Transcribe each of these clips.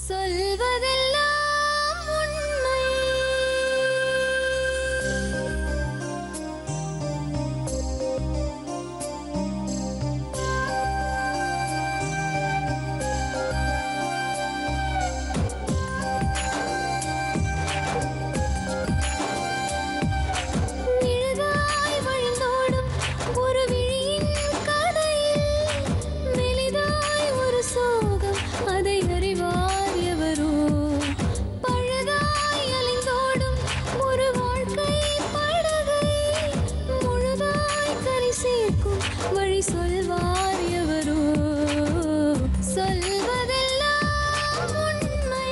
சொல்வதெல்லாம் உண்மை. நிழலாய் வழிந்தோடும் ஒரு விழியின் கதையில் மெலிதாய் ஒரு சோகம், அதை அறிவார் எவரோ. பழுதாய் அலைந்தோடும் ஒரு வாழ்க்கை படகை முழுதாய் கரை சேர்க்கும் வழி சொல்வார் எவரோ. சொல்வதெல்லாம் உண்மை.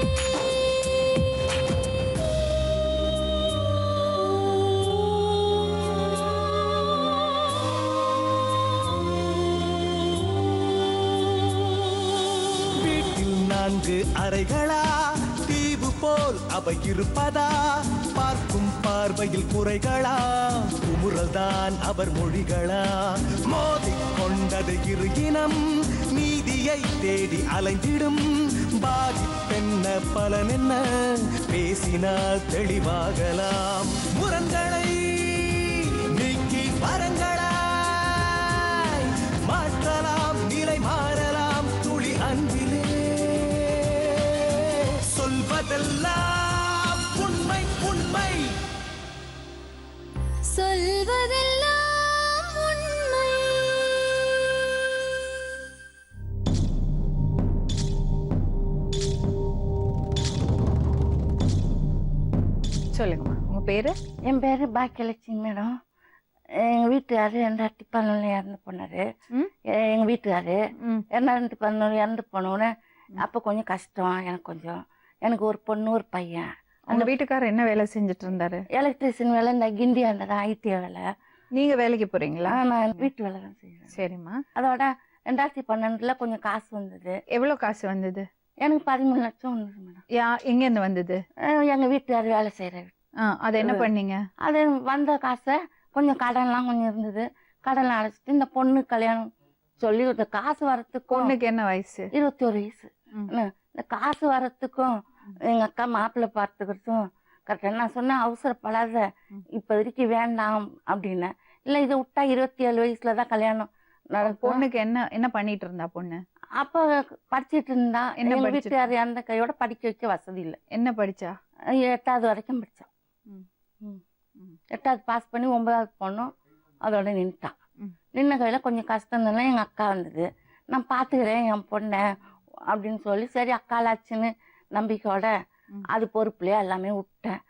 வீட்டில் 4 அறைகளா, தீவு போல் அவை இருப்பதா? பார்க்கும் பார்வையில் குறைகளா, குமுறல்தான் அவர் மொழிகளா? மோதிக் கொண்டது இரு இனம், நீதியை தேடி அலைந்திடும். பாதிப்பென்ன பலன் என்ன, பேசினால் தெளிவாகலாம். முரண்களை நீக்கி வரங்களாய் மாற்றலாம், நிலை மாறலாம் துளி அன்பிலே. சொல்வதெல்லாம் உண்மை உண்மை. சொல்வதெல்லாம் உண்மை. சொல்லுங்கம்மா, உங்க பேரு? என் பேர் பாக்கியலட்சுமி மேடம். எங்கள் வீட்டுக்காரு 2011 இறந்து போனார். எங்கள் வீட்டுக்காரு 2011 இறந்து போனோன்னு அப்போ கொஞ்சம் கஷ்டம் எனக்கு ஒரு பொண்ணு ஒரு பையன். அந்த வீட்டுக்காரர் என்ன வேலை செஞ்சுட்டு இருந்தாரு? எலக்ட்ரிஷியன் வேலை, இந்த கிண்டியாண்ட தான் ஐடி வேலை. நீங்க வேலைக்கு போறீங்களா? நான் வீட்டு வேலை தான் செய்வேன். சரிம்மா. அதோட 2012 கொஞ்சம் காசு வந்தது. எவ்வளவு காசு வந்தது? எனக்கு 13 லட்சம் வந்தது மேடம். எங்க இருந்து வந்தது? எங்கள் வீட்டுக்காரு வேலை செய்கிறாரு. அதை என்ன பண்ணீங்க? அது வந்த காசை கொஞ்சம் கடன்லாம் கொஞ்சம் இருந்தது, கடன் அடைச்சிட்டு இந்த பொண்ணு கல்யாணம் சொல்லி இந்த காசு வரத்துக்கும். பொண்ணுக்கு என்ன வயசு? 21 வயசு. இந்த காசு வரத்துக்கும் எங்க அக்கா மாப்பிள்ளை பார்த்துக்கிறதும் கரெக்டா. நான் சொன்னேன் அவசரப்படாத, இப்போதைக்கு வேண்டாம் அப்படின்னு. இல்லை இதை விட்டா 27 வயசுலதான் கல்யாணம் நடக்கும். பொண்ணுக்கு என்ன பண்ணிட்டு இருந்தா பொண்ணு? அப்போ படிச்சுட்டு இருந்தா. என்ன வீட்டுக்காரு அந்த கையோட படிக்க வைக்க வசதி இல்லை. என்ன படிச்சா? 8வது வரைக்கும் படிச்சா. 8வது பாஸ் பண்ணி 9வது போனோம். அதோட நின்ட்டான். நின்ன கையில கொஞ்சம் கஷ்டம் தானே. எங்க அக்கா வந்தது, நான் பாத்துக்கிறேன் என் பொண்ணை அப்படின்னு சொல்லி, சரி அக்காலாச்சுன்னு நம்பிக்கையோட அது பொறுப்புலையே எல்லாமே விட்டேன்.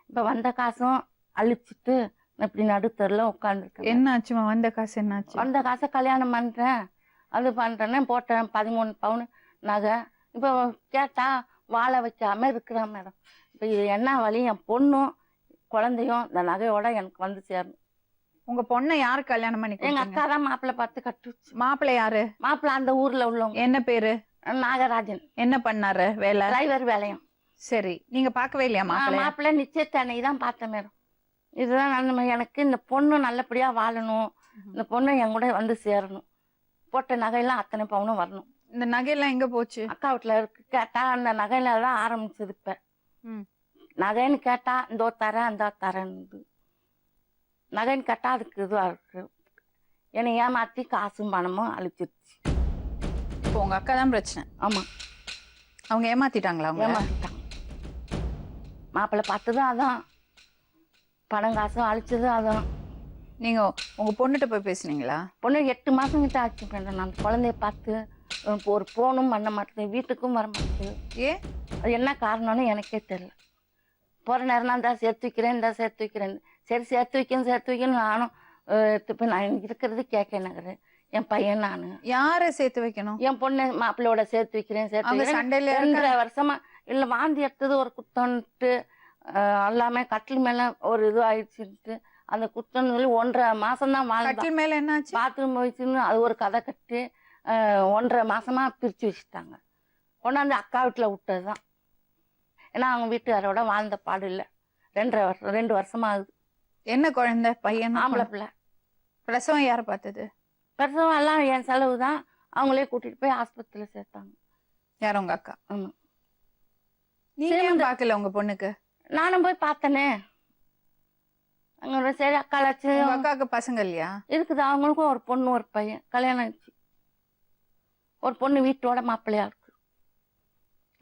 இப்ப வந்த காசும் அழிச்சிட்டு இப்படி நடுத்தரில் உட்காந்துருக்கேன். என்ன ஆச்சுமா வந்த காசு? என்னாச்சு? வந்த காசை கல்யாணம் பண்றேன், அது பண்றேன்னு போட்டேன் 13 பவுன் நகை. இப்போ கேட்டா வாழ வைக்காம இருக்கிறேன் மேடம். இப்போ இது என்ன வழி? என் பொண்ணும் குழந்தையும் இந்த நகையோட எனக்கு வந்து சேரணும். உங்க பொண்ணை யாரு கல்யாணம் பண்ணி? எங்க அக்கா தான் மாப்பிள்ளை பார்த்து கட்டுச்சு. மாப்பிள்ளை யாரு? மாப்பிள்ளை அந்த ஊர்ல உள்ளவங்க. என்ன பேரு? நாகராஜன். என்ன பண்ணாரு வேலை? டிரைவர் வேலையும். சரி, நீங்க பாக்கவே இல்லையா மாப்பிள்ளை? மாப்பிள்ளை நிச்சயத்தன்னை தான் பார்த்தேன் மேடம். இதுதான் எனக்கு இந்த பொண்ணு நல்லபடியா வாழணும், இந்த பொண்ணு என் கூட வந்து சேரணும். போட்ட நகையெல்லாம் அத்தனை பவுனும் வரணும். இந்த நகையெல்லாம் எங்க போச்சு? அக்கா வீட்டுல இருக்கு. கேட்டா அந்த நகையில தான் ஆரம்பிச்சது. இப்ப நகைன்னு கேட்டா இந்த தரேன் அந்த தரேன்னு. நகைன்னு கேட்டா அதுக்கு இதுவா இருக்கு. என்னை ஏமாத்தி காசும் பணமும் அழிச்சிருச்சு. இப்போ உங்க அக்கா தான் பிரச்சனை? ஆமா. அவங்க ஏமாத்திட்டாங்களா? அவங்க ஏமாத்திட்டாங்க. மாப்பிள்ளை பார்த்ததும் அதான், பணம் காசும் அழிச்சதும் அதான். நீங்க உங்க பொண்ணுகிட்ட போய் பேசுனீங்களா? பொண்ணு 8 மாசம் கிட்ட ஆச்சு மேடம். நான் குழந்தைய பார்த்து ஒரு போனும் பண்ண மாட்டேன், வீட்டுக்கும் வர மாட்டேன். ஏன்? அது என்ன காரணம்னு எனக்கே தெரியல. போற நேரம் நான் தான் சேர்த்து வைக்கிறேன், இந்த சேர்த்து வைக்கிறேன். சரி சேர்த்து வைக்கணும் நானும் இப்போ நான் இருக்கிறது கேட்க நகரு. என் பையன் நானு. யாரை சேர்த்து வைக்கணும்? என் பொண்ணு மாப்பிள்ளையோட சேர்த்து வைக்கிறேன். சண்டையில 2 வருஷமா இல்லை வாந்தி எடுத்தது ஒரு குத்தம்ட்டு எல்லாமே கட்டில் மேல ஒரு இது ஆயிடுச்சுட்டு அந்த குத்தம் சொல்லி 1.5 மாசம் தான் கட்டில் மேல என்னாச்சு? பாத்ரூம் போயிடுச்சுன்னு அது ஒரு கதை கட்டி 1.5 மாசமா பிரிச்சு வச்சுட்டாங்க. கொண்டாந்து அக்கா வீட்டுல விட்டதுதான். ஏன்னா அவங்க வீட்டுக்காரோட வாழ்ந்த பாடு இல்லை. 2 வருஷமா ஆகுது. என்ன குழந்தை? பையன்? ஆம்பளை பிள்ளை. பிரசவம் யாரை பார்த்தது? பிரசவம் எல்லாம் என் செலவு தான். அவங்களே கூட்டிட்டு போய் ஆஸ்பத்திரியில சேர்த்தாங்க. யார்? உங்க அக்கா? ஆமா. நீங்க ஏன் பார்க்கல உங்க பொண்ணுக்கு? நானும் போய் பார்த்தனே. அங்க சரி அக்காளாச்சு உங்க அக்காவுக்கு பசங்க இல்லையா? இருக்குது. அவங்களுக்கும் ஒரு பொண்ணு ஒரு பையன் கல்யாணம் ஆயிடுச்சு. ஒரு பொண்ணு வீட்டோட மாப்பிள்ளையா இருக்கு.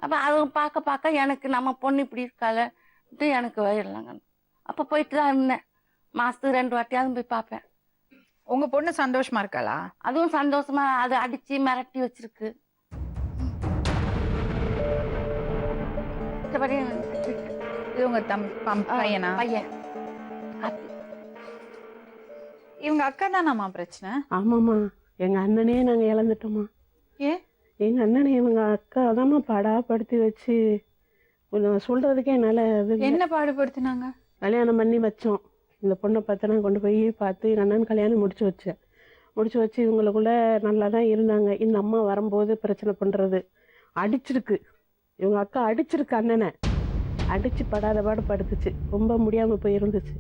அப்ப அவங்க பார்க்க பார்க்க எனக்கு நம்ம பொண்ணு இப்படி இருக்கால எனக்கு வயிறலாங்க. அப்ப போயிட்டு தான் இருந்தேன். மாசத்துக்கு 2 வாட்டியாவது போய் பார்ப்பேன். உங்க பொண்ணு சந்தோஷமா இருக்காளா? அதுவும் சந்தோஷமா அது அடிச்சு மிரட்டி வச்சிருக்கு. மற்றபடி இது உங்க பையனா? பையன். இவங்க அக்கா தானாமா பிரச்சனை? ஆமாம்மா, எங்க அண்ணனே நாங்க இழந்துட்டோம்மா. ஏன்? எங்க அண்ணனை இவங்க அக்கா அதாம்மா படாப்படுத்தி வச்சு சொல்றதுக்கே என்னால என்ன பாடுபடுத்தினாங்க? கல்யாணம் பண்ணி வச்சோம். இந்த பொண்ணை பார்த்தனா கொண்டு போய் பார்த்து எங்கள் அண்ணன் கல்யாணம் முடிச்சு வச்சு இவங்களுக்குள்ள நல்லா தான் இருந்தாங்க. இந்த அம்மா வரும்போது பிரச்சனை பண்ணுறது, அடிச்சிருக்கு. இவங்க அக்கா அடிச்சிருக்கு அண்ணனை, அடித்து படாத பாடு படுத்துச்சு. ரொம்ப முடியாமல் போய் இருந்துச்சு.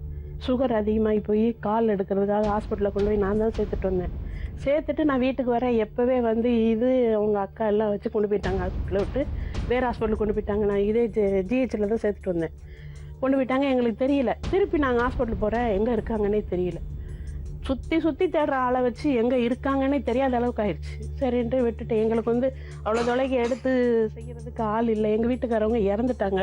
சுகர் அதிகமாகி போய் கால் எடுக்கிறதுக்காக ஹாஸ்பிட்டலில் கொண்டு போய் நான் தான் சேர்த்துட்டு வந்தேன். சேர்த்துட்டு நான் வீட்டுக்கு வரேன். எப்போவே இது அவங்க அக்கா எல்லாம் வச்சு கொண்டு போயிட்டாங்க. ஹாஸ்பிட்டலில் விட்டு வேறு ஹாஸ்பிட்டலுக்கு கொண்டு போயிட்டாங்க. நான் இதே ஜிஹெச்சில் தான் சேர்த்துட்டு வந்தேன். கொண்டு போயிட்டாங்க. எங்களுக்கு தெரியல. திருப்பி நாங்கள் ஹாஸ்பிட்டல் போகிறேன், எங்கே இருக்காங்கன்னே தெரியல. சுற்றி தேடுற ஆளை வச்சு எங்கே இருக்காங்கன்னே தெரியாத அளவுக்கு ஆயிடுச்சு. சரின்ட்டு விட்டுட்டு எங்களுக்கு அவ்வளோ தொலைக்கு எடுத்து செய்கிறதுக்கு ஆள் இல்லை. எங்கள் வீட்டுக்காரவங்க இறந்துட்டாங்க.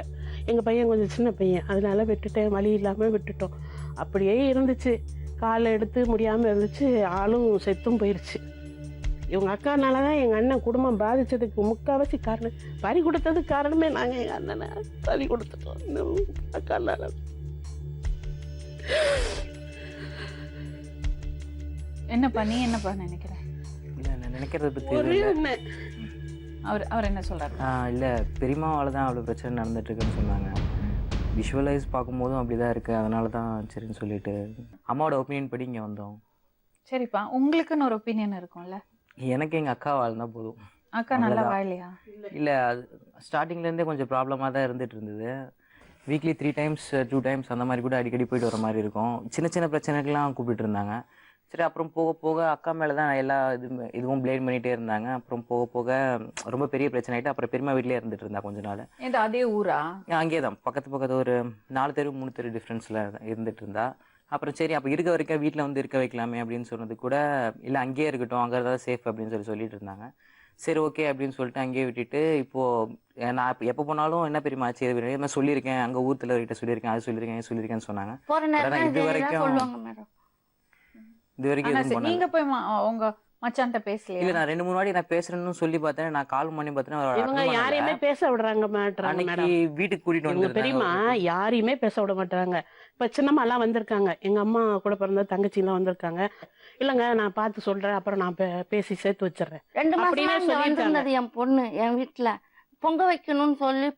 எங்கள் பையன் கொஞ்சம் சின்ன பையன், அதனால விட்டுட்டேன். வழி இல்லாமல் விட்டுட்டோம். அப்படியே இருந்துச்சு. காலை எடுத்து முடியாமல் இருந்துச்சு. ஆளும் செத்தும் போயிடுச்சு. இவங்க அக்கானால தான் எங்கள் அண்ணன் குடும்பம் பாதிச்சதுக்கு முக்கால்வாசி காரணம். பறி கொடுத்ததுக்கு காரணமே நாங்கள் எங்கள் அண்ணனை பறி கொடுத்துட்டோம் இந்த அக்கானால. என்னப்பா நீ என்னப்பா நினைக்கிறேன்? இல்லை நான் நினைக்கிறத பற்றி ஒரு என்ன அவர் என்ன சொல்றாரு? இல்லை பெரியம்மாவால் தான் அவ்வளோ பிரச்சனை நடந்துட்டுருக்குன்னு சொன்னாங்க. விஷுவலைஸ் பார்க்கும்போதும் அப்படி தான் இருக்குது. அதனால தான் சரின்னு சொல்லிட்டு அம்மாவோட ஒப்பீனியன் படி இங்கே வந்தோம். சரிப்பா, உங்களுக்குன்னு ஒரு ஒப்பீனியன் இருக்கும்ல? எனக்கு எங்கள் அக்கா வாழ்ந்தா போதும். அக்கா நல்லா வாழலையா? இல்லை, அது ஸ்டார்டிங்லேருந்தே கொஞ்சம் ப்ராப்ளமாக தான் இருந்துகிட்டு இருந்தது. வீக்லி 3 times 2 times அந்த மாதிரி கூட அடிக்கடி போயிட்டு வர மாதிரி இருக்கும். சின்ன சின்ன பிரச்சனைக்கெல்லாம் கூப்பிட்டு இருந்தாங்க. சரி, அப்புறம் போக போக அக்கா மேலே தான் எல்லா இதுவும் ப்ளேம் பண்ணிகிட்டே இருந்தாங்க. அப்புறம் போக போக ரொம்ப பெரிய பிரச்சனை ஆகிட்டு அப்புறம் பெரியம்மா வீட்டிலே இருந்துட்டு இருந்தா கொஞ்ச நாள். இது அதே ஊரா? அங்கேயே தான் பக்கத்து ஒரு 4 தெரு 3 தெரு டிஃப்ரென்ஸில் இருந்துட்டு இருந்தா. அப்புறம் சரி அப்போ இருக்க வரைக்கும் வீட்டில் இருக்க வைக்கலாமே அப்படின்னு சொன்னது கூட இல்லை, அங்கேயே இருக்கட்டும், அங்கே தான் சேஃப் அப்படின்னு சொல்லிட்டு இருந்தாங்க. சரி ஓகே அப்படின்னு சொல்லிட்டு அங்கேயே விட்டுட்டு இப்போது நான் எப்போ போனாலும் என்ன பெரியமா ஆச்சு இது சொல்லியிருக்கேன், அங்கே ஊர் தலைவர்கிட்ட சொல்லியிருக்கேன், அது சொல்லியிருக்கேன்னு சொன்னாங்க. இது வரைக்கும் நீங்க போய் உங்க மச்சான்ட்ட பேசல? இல்லை, நான் 2-3 வாட்டி நான் பேசுறேன்னு சொல்லி பார்த்தேன். நான் கால் பண்ணி பார்த்தேன், யாரையுமே பேச விடுறாங்க மாட்டாங்க. வீட்டுக்கு கூட்டிட்டு வந்து தெரியுமா, யாரையுமே பேச விட மாட்டாங்க. இப்ப சின்னம்மாலாம் வந்திருக்காங்க, எங்க அம்மா கூட பிறந்த தங்கச்சி எல்லாம் வந்திருக்காங்க. இல்லங்க நான் பார்த்து சொல்றேன், அப்புறம் நான் பேசி சேர்த்து வச்சிடறேன். 2 மாசம் வந்திருந்தது என் பொண்ணு என் வீட்டுல பொங்க வைக்கணும்னு சொல்லி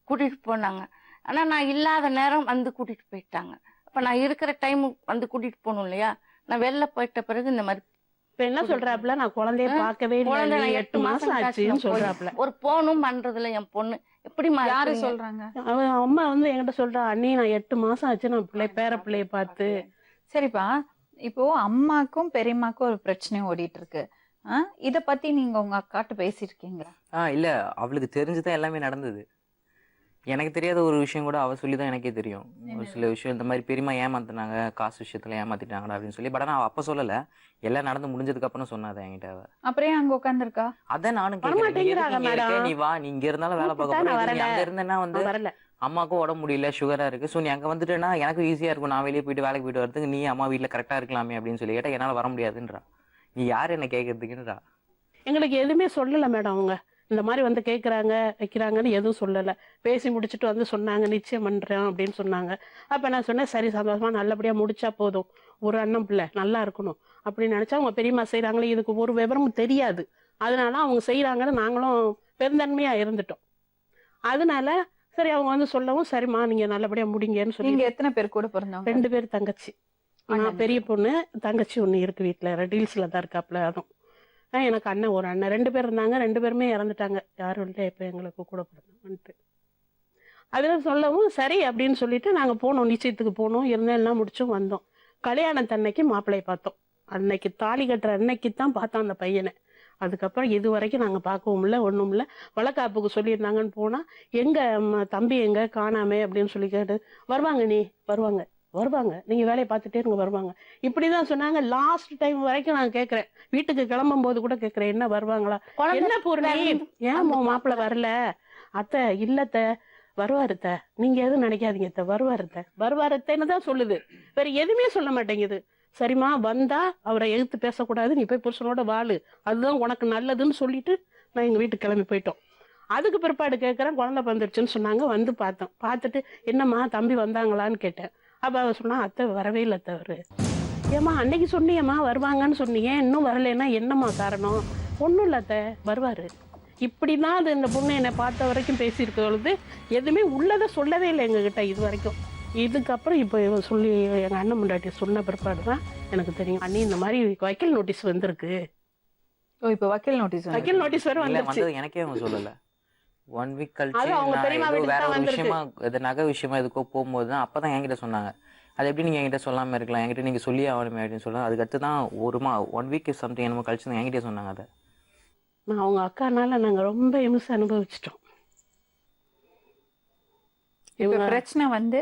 கூட்டிட்டு போனாங்க. ஆனா நான் இல்லாத நேரம் கூட்டிட்டு போயிட்டாங்க. அப்ப நான் இருக்கிற டைம் கூட்டிட்டு போகணும் இல்லையா? நான் வெளில போயிட்ட பிறகு இந்த மாதிரி இப்ப என்ன சொல்றாப்புல, நான் குழந்தைய பார்க்கவே இல்லை, 8 மாசம் ஆச்சுன்னு சொல்றாப்புல. ஒரு போனும் பண்றதுல என் பொண்ணு எப்படி யாரு சொல்றாங்க? அவன் அம்மா என்கிட்ட சொல்றா, அண்ணி நான் 8 மாசம் ஆச்சு நான் பேர பிள்ளைய பார்த்து. சரிப்பா, இப்போ அம்மாக்கும் பெரியம்மாக்கும் ஒரு பிரச்சனை ஓடிட்டு இருக்கு. இத பத்தி நீங்க உங்க அக்காட்ட பேசிருக்கீங்களா? இல்ல, அவளுக்கு தெரிஞ்சுதான் எல்லாமே நடந்தது. எனக்கு தெரியாத ஒரு விஷயம் கூட அவ சொல்லிதான் எனக்கே தெரியும். ஒரு சில விஷயம் இந்த மாதிரி பெரியமா ஏமாத்தினாங்க, காசு விஷயத்துல ஏமாத்திட்டாங்கடா அப்படின்னு சொல்லி. பட் நான் அப்ப சொல்லல, எல்லாம் நடந்து முடிஞ்சதுக்கு அப்புறம் சொன்னாதான் என்கிட்ட. அவ அப்புறம் அங்க உட்காந்துருக்கா? அதான் நானும் கேட்கிறேன், நீ வா, நீ இங்க இருந்தாலும் வேலை பார்க்க போற, நீ அங்க இருந்தேன்னா அம்மாக்கும் உடம்பு முடியல, சுகரா இருக்கு, ஸோ நீ அங்க வந்துட்டேன்னா எனக்கு ஈஸியா இருக்கும், நான் வெளியே போயிட்டு வேலைக்கு போயிட்டு வரதுக்கு, நீ அம்மா வீட்டுல கரெக்டா இருக்கலாமே அப்படின்னு சொல்லி கேட்டா என்னால வர முடியாதுன்றா. நீ யாரு என்ன கேட்கறதுக்குன்றா. எங்களுக்கு எதுவுமே சொல்லல மேடம். அவங்க இந்த மாதிரி கேட்குறாங்க வைக்கிறாங்கன்னு எதுவும் சொல்லலை. பேசி முடிச்சுட்டு சொன்னாங்க நிச்சயம் பண்ணுறேன் அப்படின்னு சொன்னாங்க. அப்போ நான் சொன்னேன், சரி சந்தோஷமா நல்லபடியாக முடிச்சா போதும், ஒரு அண்ணன் பிள்ளை நல்லா இருக்கணும் அப்படின்னு நினச்சா. அவங்க பெரியம்மா செய்கிறாங்களே, இதுக்கு ஒரு விவரமும் தெரியாது, அதனால அவங்க செய்கிறாங்கன்னு நாங்களும் பெருந்தன்மையாக இருந்துட்டோம். அதனால சரி அவங்க சொல்லவும், சரிம்மா நீங்கள் நல்லபடியாக முடிங்கன்னு சொல்லி. நீங்கள் எத்தனை பேர் கூட பிறந்தவங்க? 2 பேர் தங்கச்சி. நான் பெரிய பொண்ணு, தங்கச்சி ஒன்று இருக்குது வீட்டில், ரெடில்ஸில் தான் இருக்காப்புல. அதுவும் எனக்கு அண்ணன் ஒரு அண்ணன், 2 பேர் இருந்தாங்க, 2 பேருமே இறந்துட்டாங்க. யாரும் இல்லை இப்போ எங்களுக்கு கூட பிறந்தவன்ட்டு. அதில் சொல்லவும் சரி அப்படின்னு சொல்லிட்டு நாங்கள் போனோம், நிச்சயத்துக்கு போனோம், இருந்தேன், எல்லாம் முடிச்சும் வந்தோம். கல்யாணத்தன்னைக்கு மாப்பிள்ளையை பார்த்தோம். அன்னைக்கு தாலி கட்டுற அன்னைக்கு தான் பார்த்தோம் அந்த பையனை. அதுக்கப்புறம் இது வரைக்கும் நாங்கள் பார்க்கவும் இல்லை, ஒன்றும் இல்லை. வளக்காப்புக்கு சொல்லியிருந்தாங்கன்னு போனால் தம்பி எங்கே காணாமே அப்படின்னு சொல்லி கேட்டு, வருவாங்க நீ வருவாங்க வருவாங்க, நீங்கள் வேலையை பார்த்துட்டே இருங்க வருவாங்க, இப்படி தான் சொன்னாங்க. லாஸ்ட் டைம் வரைக்கும் நான் கேட்குறேன், வீட்டுக்கு கிளம்பும் போது கூட கேட்குறேன், என்ன வருவாங்களா, என்ன பூர்ணி ஏன் மாப்பிள்ளை வரல? அத்தை இல்லத்த வருவாருத்த, நீங்க எதுவும் நினைக்காதீங்க அத்தை, வருவாருத்தன்னு தான் சொல்லுது, வேற எதுவுமே சொல்ல மாட்டேங்குது. சரிம்மா வந்தா அவரை எதிர்த்து பேசக்கூடாது, நீ போய் புருஷனோட வாழு, அதுதான் உனக்கு நல்லதுன்னு சொல்லிட்டு நான் எங்க வீட்டுக்கு கிளம்பி போயிட்டோம். அதுக்கு பிற்பாடு கேட்குறேன், குழந்தை வந்துருச்சுன்னு சொன்னாங்க. வந்து பார்த்தோம், பார்த்துட்டு என்னம்மா தம்பி வந்தாங்களான்னு கேட்டேன். அப்போ அவ சொன்னா, அத்தை வரவே இல்லை அத்தை அவரு. ஏம்மா அன்னைக்கு சொன்னியம்மா வருவாங்கன்னு சொன்னீங்க, இன்னும் வரலைன்னா என்னம்மா காரணம்? ஒன்றும் இல்லை அத்தை வருவாரு. இப்படிதான் அது இந்த பொண்ணு என்னை பார்த்த வரைக்கும் பேசியிருக்க பொழுது எதுவுமே உள்ளதை சொல்லவே இல்லை எங்ககிட்ட இது வரைக்கும். இதுக்கப்புறம் இப்போ சொல்லி எங்கள் அண்ணன் முன்னாடி சொன்ன பிற்பாடு தான் எனக்கு தெரியும், அண்ணி இந்த மாதிரி வக்கீல் நோட்டீஸ் வந்திருக்கு. ஓ இப்போ வக்கீல் நோட்டீஸ் வேற வந்துருச்சு. எனக்கே அவங்க சொல்லல. 1 வீக் கழிச்சு அது அவங்க நான் பெரியம்மா ஏதோ வீட்டுக்கு வேற தான் ஒரு வந்திருக்கு. விஷயமா, இது நகை விஷயமா எதுக்கோ போகும்போது தான் அப்பதான் என்கிட்ட சொன்னாங்க. அது எப்படி நீங்க என்கிட்ட சொல்லாம இருக்கலாம், என்கிட்ட நீங்க சொல்லி ஆகணுமே அப்படின்னு சொல்லலாம். அதுக்கடுத்து தான் 1 வீக் சம்திங் என்னமோ கழிச்சு தான் என்கிட்ட சொன்னாங்க. அதை நான் அவங்க அக்கானால நாங்க ரொம்ப இம்சை அனுபவிச்சிட்டோம். இப்ப பிரச்சனை வந்து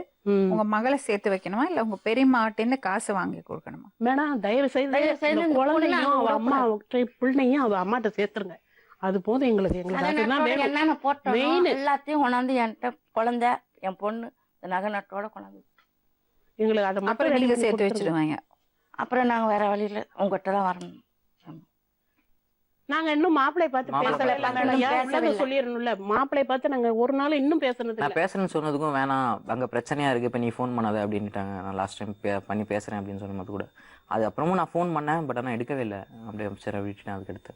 உங்க மகளை சேர்த்து வைக்கணுமா இல்ல உங்க பெரியம்மாட்ட இருந்து காசு வாங்கி கொடுக்கணுமா? மேடம் தயவு செய்து இந்த குழந்தையும் அவ அம்மா பிள்ளையும் அவ அம்மாட்ட சேர்த்துருங்க, அது போதும் எங்களுக்கு. என்னென்ன போட்டோம் மெயின் எல்லாத்தையும் கொண்டாந்து என்கிட்ட, குழந்தை என் பொண்ணு இந்த நகை நட்டோட கொண்டாந்து எங்களுக்கு அதை அப்புறம் மட்டும் நீங்க சேர்த்து வச்சிருவாங்க. அப்புறம் நாங்க வேற வழியில உங்ககிட்ட தான் வரணும். நாங்க இன்னும் மாப்பிள்ளை பார்த்து பேசல, சொல்லிடணும்ல. மாப்பிள்ளை பார்த்து நாங்க ஒரு நாள் இன்னும் பேசுனது நான் பேசுறேன்னு சொன்னதுக்கும் வேணாம் அங்க பிரச்சனையா இருக்கு, இப்ப நீ ஃபோன் பண்ணாத அப்படின்ட்டாங்க. நான் லாஸ்ட் டைம் பண்ணி பேசுறேன் அப்படின்னு சொன்னது கூட, அது அப்புறமும் நான் ஃபோன் பண்ணேன், பட் ஆனால் எடுக்கவே இல்லை. அப்படியே சரி விட்டுட்டேன். அதுக்கடுத்து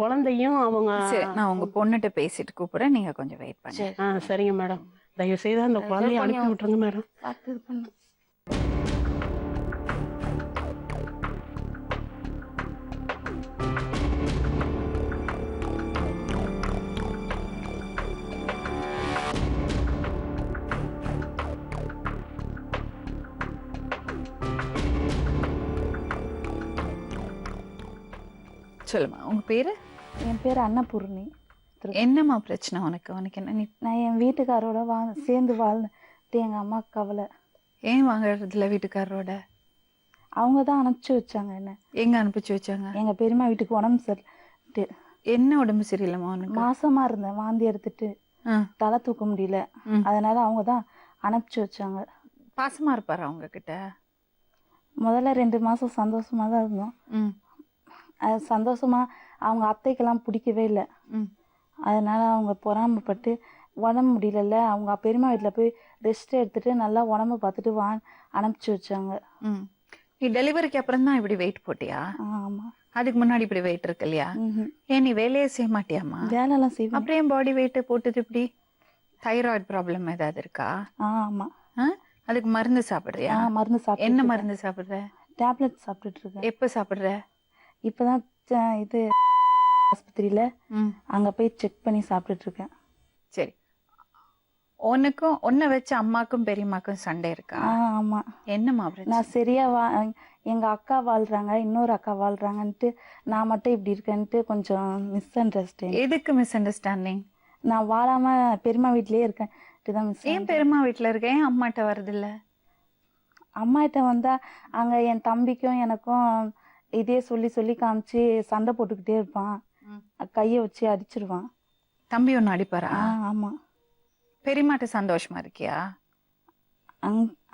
குழந்தையும் அவங்க. சரி நான் உங்க பொண்ணுகிட்ட பேசிட்டு கூப்பிடுறேன், நீங்க கொஞ்சம் வெயிட் பண்ணுங்க. சரிங்க மேடம், தயவு செய்து அந்த குழந்தைய அனுப்பி விட்டுருங்க மேடம். பார்த்து இது பண்ணு. சொல்லுமா உங்க பேரு? என் பேர் அன்னபூர்ணி. என்னம்மா பிரச்சனை உனக்கு? உனக்கு என்ன? நீ நான் என் வீட்டுக்காரோட சேர்ந்து வாழ்ந்துட்டு எங்கள் அம்மா கவலை. ஏன் வாங்குறதுல வீட்டுக்காரரோட? அவங்க தான் அனுப்பிச்சி வச்சாங்க. என்ன எங்க அனுப்பிச்சு வச்சாங்க? எங்கள் பெரியம்மா வீட்டுக்கு உடம்பு சரிட்டு. என்ன உடம்பு சரியில்லைம்மா உனக்கு? மாசமா இருந்தேன், வாந்தி எடுத்துட்டு தலை தூக்க முடியல, அதனால அவங்க தான் அனுப்பிச்சி வச்சாங்க. பாசமா இருப்பாரா அவங்க கிட்ட? முதல்ல 2 மாசம் சந்தோஷமா தான் இருந்தோம். அது சந்தோஷமா அவங்க அத்தைக்கெல்லாம் பிடிக்கவே இல்லை. அதனால அவங்க பொறாமப்பட்டு உடம்பு முடியல, அவங்க பெரியம்மா வீட்டில் போய் ரெஸ்ட் எடுத்துட்டு நல்லா உடம்பு பார்த்துட்டு அனுப்பிச்சி வச்சாங்க. நீ டெலிவரிக்கு அப்புறம் தான் இப்படி வெயிட் போட்டியா? ஆமா. அதுக்கு முன்னாடி இப்படி வெயிட் இருக்கு இல்லையா? ஏன் நீ வேலையே செய்ய மாட்டியாமா? வேலைலாம் செய்வேன். அப்படியே பாடி வெயிட் போட்டது இப்படி? தைராய்டு ப்ராப்ளம் ஏதாவது இருக்கா? ஆமா. அதுக்கு மருந்து சாப்பிடுறியா? மருந்து சாப்பிடு. என்ன மருந்து சாப்பிடுற? டேப்லெட் சாப்பிட்டுட்டு இருக்கேன். எப்ப சாப்பிடுற? இப்பதான் இது ஆஸ்பத்திரியில அங்க போய் செக் பண்ணி சாப்பிட்டுட்டு இருக்கேன். சரி, உனக்கும் உன்னை வச்சு அம்மாக்கும் பெரியம்மாக்கும் சண்டை இருக்கா? ஆமா. என்னம்மா? நான் சரியா எங்க அக்கா வாழ்றாங்க, இன்னொரு அக்கா வாழ்றாங்கன்ட்டு நான் மட்டும் இப்படி இருக்கேன்ட்டு கொஞ்சம் மிஸ் அண்டர்ஸ்டாண்டிங். எதுக்கு மிஸ் அண்டர்ஸ்டாண்டிங்? நான் வாழாம பெரியம்மா வீட்லயே இருக்கேன். ஏன் பெரியம்மா வீட்டுல இருக்க? ஏன் அம்மாட்ட வருது இல்ல? அம்மாட்ட வந்தா அங்க என் தம்பிக்கும் எனக்கும் இதே சொல்லி சொல்லி காமிச்சு சண்டை போட்டுக்கிட்டே இருப்பான், கைய வச்சு அடிச்சிருவான். தம்பி ஒன்னு அடிப்பாரா? ஆமா. பெரியம்மாட்ட சந்தோஷமா இருக்கியா?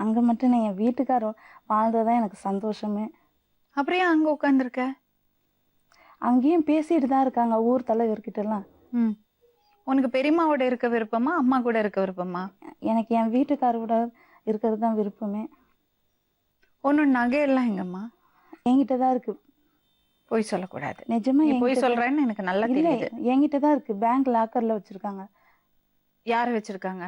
அங்க மட்டும் நான் என் வீட்டுக்காரர் வாழ்ந்ததான் எனக்கு சந்தோஷமே. அப்படியே அங்க உட்காந்துருக்க? அங்கேயும் பேசிட்டு தான் இருக்காங்க ஊர் தலைவர்கிட்ட எல்லாம். உனக்கு பெரியம்மாவோட இருக்க விருப்பமா அம்மா கூட இருக்க விருப்பமா? எனக்கு என் வீட்டுக்காரோட இருக்கிறது தான் விருப்பமே. ஒன்னு நகையெல்லாம் எங்கம்மா? என்கிட்ட தான் இருக்கு. போய் சொல்லக்கூடாது. நிஜமா போய் சொல்றேன்னு எனக்கு நல்லா தெரியுது. என்கிட்ட தான் இருக்கு. பேங்க் லாக்கர்ல வச்சிருக்காங்க. யாரு வச்சிருக்காங்க?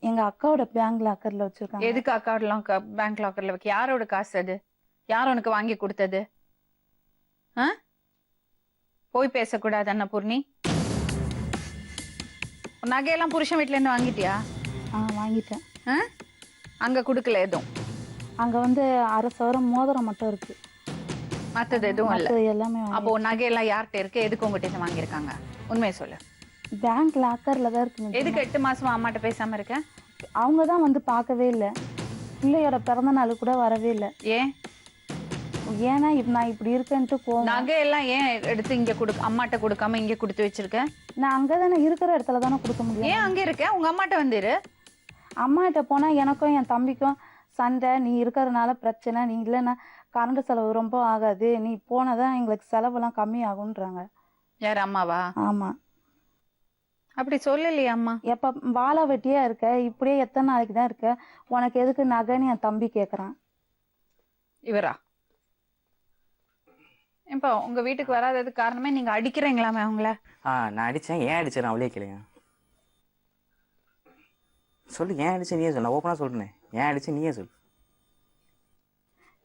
எங்க அக்காவோட பேங்க் லாக்கர்ல வச்சிருக்காங்க. எதுக்கு அக்காவோட பேங்க் லாக்கர்ல வைக்க? யாரோட காசு அது? யார் உனக்கு வாங்கி கொடுத்தது? போய் பேசக்கூடாது அன்னபூர்ணி. நகையெல்லாம் புருஷன் வீட்டுல இருந்து வாங்கிட்டியா? வாங்கிட்டேன். அங்க குடுக்கல எதுவும்? அங்க வந்து 1/2 சவரம் மோதிரம் மட்டும் இருக்கு. மத்தது எதுவும் இல்ல. மற்றது எல்லாமே அப்போ நகையெல்லாம் யார்கிட்ட இருக்கு, எதுக்கு உங்ககிட்ட வாங்கியிருக்காங்க? உண்மையை சொல்லு. பேங்க் லாக்கர்ல தான் இருக்கு. எதுக்கு 8 மாசமா அம்மாட்ட பேசாம இருக்க? அவங்க தான் வந்து பார்க்கவே இல்லை. பிள்ளையோட பிறந்த நாள் கூட வரவே இல்லை. ஏன்? ஏன்னா நான் இப்படி இருக்கேன்ட்டு கோவம். நகையெல்லாம் ஏன் எடுத்து இங்க அம்மாட்ட கொடுக்காம இங்க கொடுத்து வச்சிருக்க? நான் அங்கே தானே இருக்கிற இடத்துல தானே கொடுக்க முடியும். ஏன் அங்க இருக்க? உங்க அம்மாட்ட வந்துரு. அம்மாகிட்ட போனால் எனக்கும் என் தம்பிக்கும் சண்டை. நீ இருக்கிறதுனால பிரச்சனை, நீ இல்லைன்னா கரண்ட் செலவு ரொம்ப ஆகாது, நீ போனதான் எங்களுக்கு செலவெல்லாம் கம்மி ஆகுன்றாங்க. யார், அம்மாவா? ஆமாம். அப்படி சொல்லலையா அம்மா? எப்போ வாழை வெட்டியா இருக்க, இப்படியே எத்தனை நாளைக்கு தான் இருக்க, உனக்கு எதுக்கு நகைன்னு என் தம்பி கேட்குறான். இவரா? இப்போ உங்க வீட்டுக்கு வராததுக்கு காரணமே நீங்க அடிக்கிறீங்களாமே அவங்கள? நான் அடித்தேன். ஏன் அடித்தேன் அவளே கேளுங்க. சொல்லு, ஏன் அடிச்சு நீயே சொல்லு. நான் ஓப்பனாக சொல்கிறேன், ஏன் அடிச்சு நீயே சொல்லு.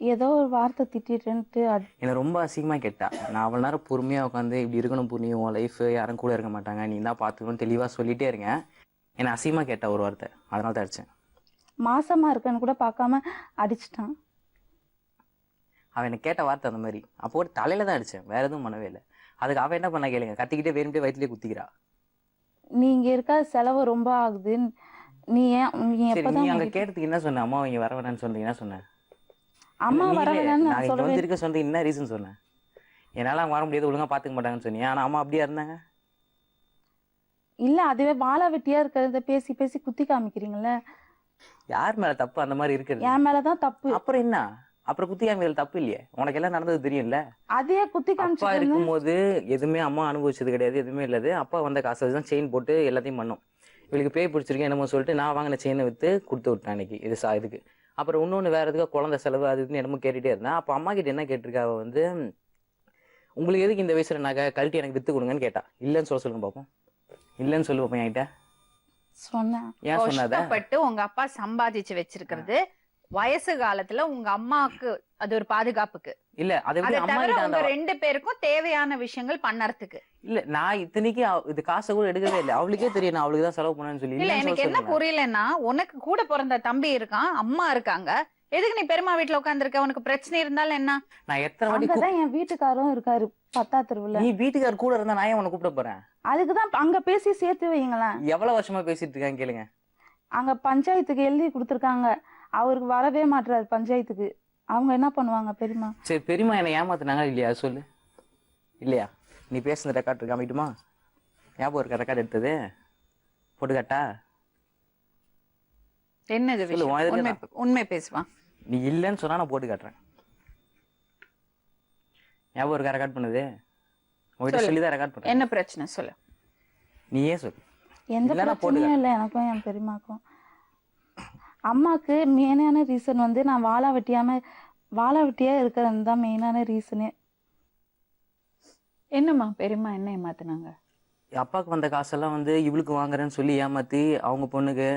ஏதோ ஒரு வார்த்தை திட்டிட்டுன்ட்டு என்னை ரொம்ப அசிங்கமாக கேட்டா. நான் அவ்வளோ நேரம் பொறுமையாக உட்காந்து இப்படி இருக்கணும் புரியும், உன் லைஃப் யாரும் கூட இருக்க மாட்டாங்க, நீ தான் பார்த்துக்கணும் தெளிவாக சொல்லிகிட்டே இருக்கேன். என்னை அசிங்கமாக கேட்டா ஒரு வார்த்தை, அதனால தான் அடித்தேன். மாசமா இருக்கன்னு கூட பார்க்காம அடிச்சிட்டான். அவன் என்னை கேட்ட வார்த்தை அந்த மாதிரி. அப்போ கூட தலையில தான் அடித்தேன், வேறு எதுவும் பண்ணவே இல்லை. அதுக்கு அவன் என்ன பண்ண கேளுங்க, கத்திக்கிட்டே வேணும்ட்டே வயிற்றுலேயே குத்திக்கிறா. நீ இங்கே இருக்க செலவு ரொம்ப ஆகுது, நீ ஏன் நீ சரி, நீ அங்கே எப்போதான் கேட்டதுக்கு என்ன சொன்ன? அம்மா இங்கே வர வேணான்னு சொன்னீங்க, என்ன சொன்னேன்? அம்மா வர வேணான்னு நான் நான் இங்கே சொல்லவே வந்திருக்க சொன்னது என்ன ரீசன் சொன்னேன்? என்னால் அவங்க வர முடியாது, ஒழுங்காக பார்த்துக்க மாட்டாங்கன்னு சொன்னீங்க. ஆனால் அம்மா அப்படியா இருந்தாங்க? இல்லை. அதுவே வாழை வெட்டியா இருக்கிறத பேசி பேசி குத்தி காமிக்கிறீங்களே. யார் மேலே தப்பு அந்த மாதிரி இருக்கிறது? என் மேலதான் தப்பு. அப்புறம் என்ன? அப்புறம் குத்தி காமிகள் தப்பு இல்லையே, உனக்கு எல்லாம் நடந்தது தெரியும்ல. அதே குத்தி அப்பா காமிச்சிட்டு இருக்கும்போது எதுவுமே அம்மா அனுபவிச்சது கிடையாது, எதுவுமே இல்லாது. அப்பா வந்த காசு தான் செயின் போட்டு எல்லாத்தையும் பண்ணோம். இவளுக்கு பேய் பிடிச்சிருக்கேன் என்னமோ சொல்லிட்டு நான் வாங்கின செயினை விற்று கொடுத்து விட்டேன் அன்னைக்கு இதுக்கு. அப்புறம் இன்னொன்று வேறு எதுக்கு குழந்தை செலவு அது இதுன்னு என்னமோ கேட்டுகிட்டே இருந்தேன். அப்போ அம்மா கிட்ட என்ன கேட்டிருக்கா, அவள் வந்து உங்களுக்கு எதுக்கு இந்த வயசில் நகை கழட்டி எனக்கு விற்று கொடுங்கன்னு கேட்டா. இல்லைன்னு சொல்லுங்க பார்ப்போம். இல்லைன்னு சொல்லு பார்ப்போம் என்கிட்ட. சொன்னேன். ஏன் சொன்னாத? கஷ்டப்பட்டு உங்க அப்பா சம்பாதிச்சு வச்சிருக்கிறது வயசு காலத்துல உங்க அம்மாவுக்கு அது ஒரு பாதுகாப்புக்கு இல்ல. அது எப்படி அதை அம்மா தவிர கிட்ட உங்க அந்த 2 பேருக்கும் தேவையான விஷயங்கள் பண்ணறதுக்கு. இல்ல, நான் இத்தனைக்கு இது காசை கூட எடுக்கவே இல்லை. அவளுக்கே தெரியும் நான் அவளுக்கு தான் செலவு பண்ணேன்னு சொல்லி. இல்ல, எனக்கு என்ன புரியலன்னா, உனக்கு கூட பிறந்த தம்பி இருக்கான், அம்மா இருக்காங்க, எதுக்கு நீ பெரியம்மா வீட்டுல உட்காந்துருக்க? உனக்கு பிரச்சனை இருந்தாலும் என்ன? நான் எத்தனை வாட்டி அங்கதான் என் வீட்டுக்காரும் இருக்காரு பத்தா தெருவுல. நீ வீட்டுக்கார் கூட இருந்தா நான் ஏன் உன்னை கூப்பிட போறேன்? அதுக்குதான் அங்க பேசி சேர்த்து வைங்களேன். எவ்வளவு வருஷமா பேசிட்டு இருக்காங்க கேளுங்க. அங்க பஞ்சாயத்துக்கு எழுதி கொடுத்துருக்காங்க, அவருக்கு வரவே மாட்டாரு பஞ்சாயத்துக்கு. அவங்க என்ன பண்ணுவாங்க பெரியம்மா? சரி, பெரியம்மா என்னை ஏமாத்தினாங்க இல்லையா சொல்லு. இல்லையா? நீ பேசுன ரெக்கார்ட் இருக்கா, காமிட்டுமா? ஞாபகம் இருக்கா ரெக்கார்ட் எடுத்தது? போட்டு காட்டா? என்னது சொல்லு, உன் விஷயம்? எதிர்க்க உண்மை பேசுவான். நீ இல்லைன்னு சொன்னா நான் போட்டு காட்டுறேன். ஞாபகம் இருக்கா ரெக்கார்ட் பண்ணுது? உங்ககிட்ட சொல்லி தான் ரெக்கார்ட் பண்ணேன். என்ன பிரச்சனை சொல்லு. நீ ஏன் சொல்லு. எந்த இல்லைன்னா பிரச்சனையும் இல்லை எனக்கும் என் பெரியம்மாக்கும். அம்மாவுக்கு மெயினான ரீசன் வந்து நான் வாழை வெட்டியா இருக்கிறது தான் மெயினான ரீசனே. என்னம்மா பெரியம்மா என்ன ஏமாத்துனாங்க? அப்பாவுக்கு வந்த காசெல்லாம் வந்து இவளுக்கு வாங்குறேன்னு சொல்லி ஏமாற்றி அவங்க பொண்ணுக்கு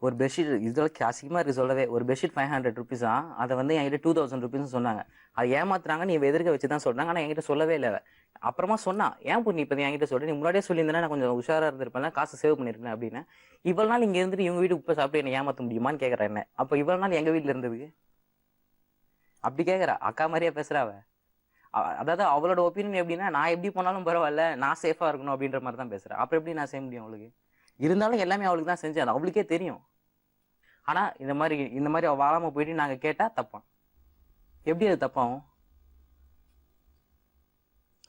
ஒரு பெட்ஷீட், இதெல்லாம் அசிங்கமாக இருக்குது சொல்லவே, ஒரு பெட்ஷீட் 500 ருபீஸா, அதை வந்து என்கிட்ட 2000 ருபீஸ்னு சொன்னாங்க. அது ஏமாத்துறாங்க, நீ எதிர்க்க வச்சு தான் சொல்கிறாங்க. ஆனால் என்கிட்ட சொல்லவே இல்லை. அப்புறமா சொன்னா, ஏன் பொண்ணு இப்போ என்கிட்ட சொல்கிறேன், நீ முன்னாடியே சொல்லியிருந்தேன்னா நான் கொஞ்சம் உஷாராக இருந்திருப்பேன், காசு சேவ் பண்ணியிருக்கேன் அப்படின்னு. இவ்வளோ நாள் இங்கே இருந்துட்டு இவங்க வீட்டுக்கு உப்பு சாப்பிட்டு என்னை ஏமாற்ற முடியுமான்னு கேட்குறேன். என்ன அப்போ இவ்வளோ நாள் எங்கள் வீட்டில் இருந்ததுக்கு அப்படி கேட்குறா? அக்கா மாதிரியா பேசுகிறாவ. அதாவது அவளோட ஒப்பீனியன் எப்படின்னா, நான் எப்படி போனாலும் பரவாயில்ல, நான் சேஃபாக இருக்கணும் அப்படின்ற மாதிரி தான் பேசுகிறேன். அப்புறம் எப்படி நான் செய்ய முடியும் அவளுக்கு? இருந்தாலும் எல்லாமே அவளுக்கு தான் செஞ்சேன், அது அவளுக்கே தெரியும். ஆனால் இந்த மாதிரி அவள் வாழாமல் போயிட்டு நாங்கள் கேட்டால் தப்பான். எப்படி அது தப்பாகும்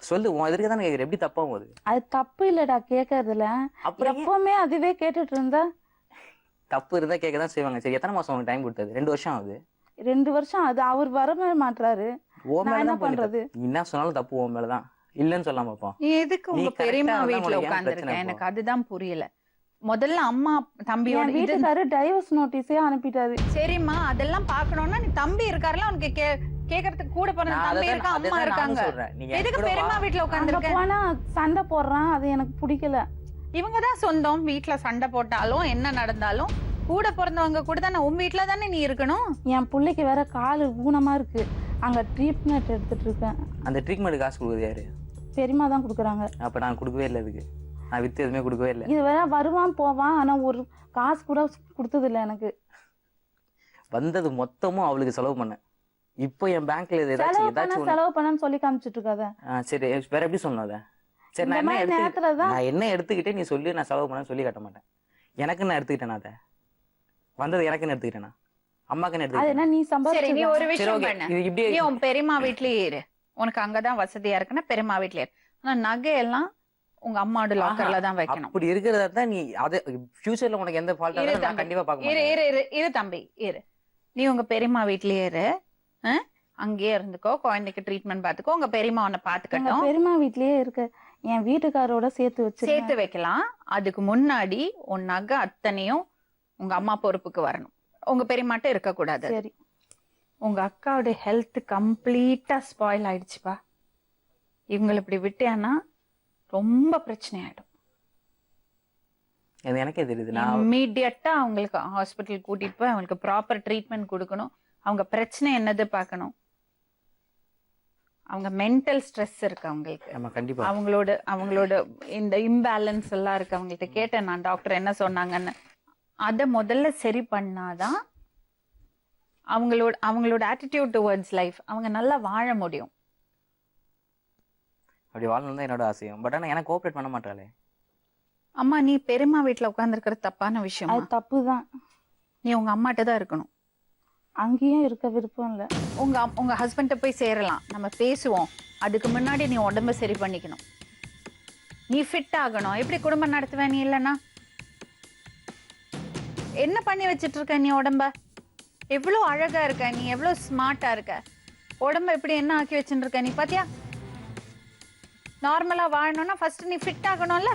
சொல்லு. உன் எதிர்க்க தான் கேட்குறேன், எப்படி தப்பாகும் அது? அது தப்பு இல்லடா கேட்கறதுல. அப்புறம் எப்பவுமே அதுவே கேட்டுட்டு இருந்தா தப்பு இருந்தால் கேட்க தான் செய்வாங்க. சரி, எத்தனை மாதம் உனக்கு டைம் கொடுத்தது? 2 வருஷம் ஆகுது. 2 வருஷம் அது அவர் வரவே மாட்டாரு. நான் என்ன பண்றது? நீ என்ன சொன்னாலும் தப்பு உன் மேலதான், இல்லன்னு சொல்லாம பாப்போம். நீ எதுக்கு உங்க பெரியம்மா வீட்டுல உட்கார்ந்துருக்க? எனக்கு அதுதான் புரியல. முதல்ல அம்மா தம்பியோட வீட்டுக்காரு டைவர்ஸ் நோட்டீஸே அனுப்பிட்டாரு. சரிம்மா, அதெல்லாம் பாக்கணும்னா நீ தம்பி இருக்காருல, உனக்கு கேக்குறதுக்கு கூட பிறந்த தம்பி இருக்கா, அம்மா இருக்காங்க, எதுக்கு பெரியம்மா வீட்டுல உட்கார்ந்துருக்க? போனா சண்டை போடுறான், அது எனக்கு பிடிக்கல. இவங்கதான் சொந்தம், வீட்டுல சண்டை போட்டாலும் என்ன நடந்தாலும் கூட பிறந்தவங்க கூட தானே, உன் வீட்டுல தானே நீ இருக்கணும். என் பிள்ளைக்கு வேற காலு ஊனமா இருக்கு, அங்க ட்ரீட்மெண்ட் எடுத்துட்டு இருக்கேன். அந்த ட்ரீட்மெண்ட் காசு கொடுக்குறது யாரு? பெரியம்மா தான் கொடுக்குறாங்க. அப்ப நான் கொடுக்கவே இல்லை, அதுக்கு நான் வித்து எதுவுமே கொடுக்கவே இல்லை. இது வேற வருவான் போவான், ஆனா ஒரு காசு கூட கொடுத்தது இல்லை எனக்கு. வந்தது மொத்தமும் அவளுக்கு செலவு பண்ணேன். இப்போ என் பேங்க்ல செலவு ஏதாச்சும் பண்ணா ஏதாச்சும் செலவு பண்ணான்னு சொல்லி காமிச்சிட்டு இருக்காத. சரி வேற எப்படி சொல்லணும் அதை? சரி இந்த மாதிரி நேரத்துல தான் நான் என்ன எடுத்துக்கிட்டே நீ சொல்லி நான் செலவு பண்ண சொல்லி காட்ட மாட்டேன். எனக்கு நான் எடுத்துக்கிட்டேன் அதை வந்தது எனக்குன்னு எடுத்துக்கிட்டேனா அம்மாக்குன்னு அது என்ன எடுத்துக்கிட்டேன். நீ சரி, சம்பாதிச்சு நீ ஒரு சரி விஷயம் ஓகே பண்ண. இது இப்படியே நீ உன் பெரியம்மா வீட்லயே இரு. உனக்கு அங்கதான் வசதியா இருக்குன்னா பெரியம்மா வீட்லயே இரு. ஆனா நகையெல்லாம் உங்க அம்மாவோட லாக்கர்ல தான் வைக்கணும். அப்படி இருக்கிறதா தான் நீ அது ஃபியூச்சர்ல உனக்கு எந்த ஃபால்ட் இரு ஆனாலும் நான் தம்பி. கண்டிப்பா பார்க்க இரு மாட்டேன். இரு இரு இரு தம்பி இரு. நீ உங்க பெரியம்மா வீட்லயே இரு. அங்கேயே இருந்துக்கோ, குழந்தைக்கு ட்ரீட்மெண்ட் பாத்துக்கோ, உங்க பெரியம்மா உன்னை எங்க பாத்துக்கட்டும். பெரியம்மா வீட்லயே இருக்க. என் வீட்டுக்காரோட சேர்த்து வச்சு சேர்த்து வைக்கலாம். அதுக்கு முன்னாடி உன் நகை அத்தனையும் உங்க அம்மா பொறுப்புக்கு வரணும். உங்க பெரியம்மாட்ட இருக்க கூடாது. சரி. உங்க அக்காவோட ஹெல்த் கம்ப்ளீட்டா ஸ்பாயில் ஆயிடுச்சுப்பா. இவங்களை இப்படி விட்டேன்னா ரொம்ப பிரச்சனை ஆயிடும். எனக்கே தெரியுது. நான் இம்மீடியட்டா அவங்களுக்கு ஹாஸ்பிட்டல் கூட்டிட்டு போய் அவங்களுக்கு ப்ராப்பர் ட்ரீட்மெண்ட் கொடுக்கணும். அவங்க பிரச்சனை என்னது பார்க்கணும். அவங்க மென்டல் ஸ்ட்ரெஸ் இருக்கு அவங்களுக்கு. ஆமா கண்டிப்பா. அவங்களோட இந்த இம்பேலன்ஸ் எல்லாம் இருக்கு. அவங்கள்ட்ட கேட்டேன் நான், டாக்டர் என்ன சொன்னாங்கன்னு. அத முதல்ல சரி பண்ணாதான் அவங்களோட ஆட்டிடியூட் டுவர்ட்ஸ் லைஃப் அவங்க நல்லா வாழ முடியும். அப்படி வாழணும் தான் என்னோட ஆசையும். பட் ஆனா எனக்கு கோஆப்ரேட் பண்ண மாட்டாளே. அம்மா, நீ பெரியம்மா வீட்டுல உட்கார்ந்துருக்கிறது தப்பான விஷயம். அது தப்பு தான். நீ உங்க அம்மாட்ட தான் இருக்கணும். அங்கேயும் இருக்க விருப்பம் இல்ல. உங்க ஹஸ்பண்ட போய் சேரலாம், நம்ம பேசுவோம். அதுக்கு முன்னாடி நீ உடம்ப சரி பண்ணிக்கணும். நீ ஃபிட் ஆகணும். எப்படி குடும்பம் நடத்துவ நீ இல்லைன்னா? என்ன பண்ணி வச்சிட்டு இருக்க நீ உடம்ப? எவ்வளவு அழகா இருக்க நீ, எவ்வளவு ஸ்மார்ட்டா இருக்க. உடம்ப எப்படி என்ன ஆக்கி வச்சுட்டு இருக்க நீ பாத்தியா? நார்மலா வாழணும்னா ஃபர்ஸ்ட் நீ ஃபிட் ஆகணும்ல.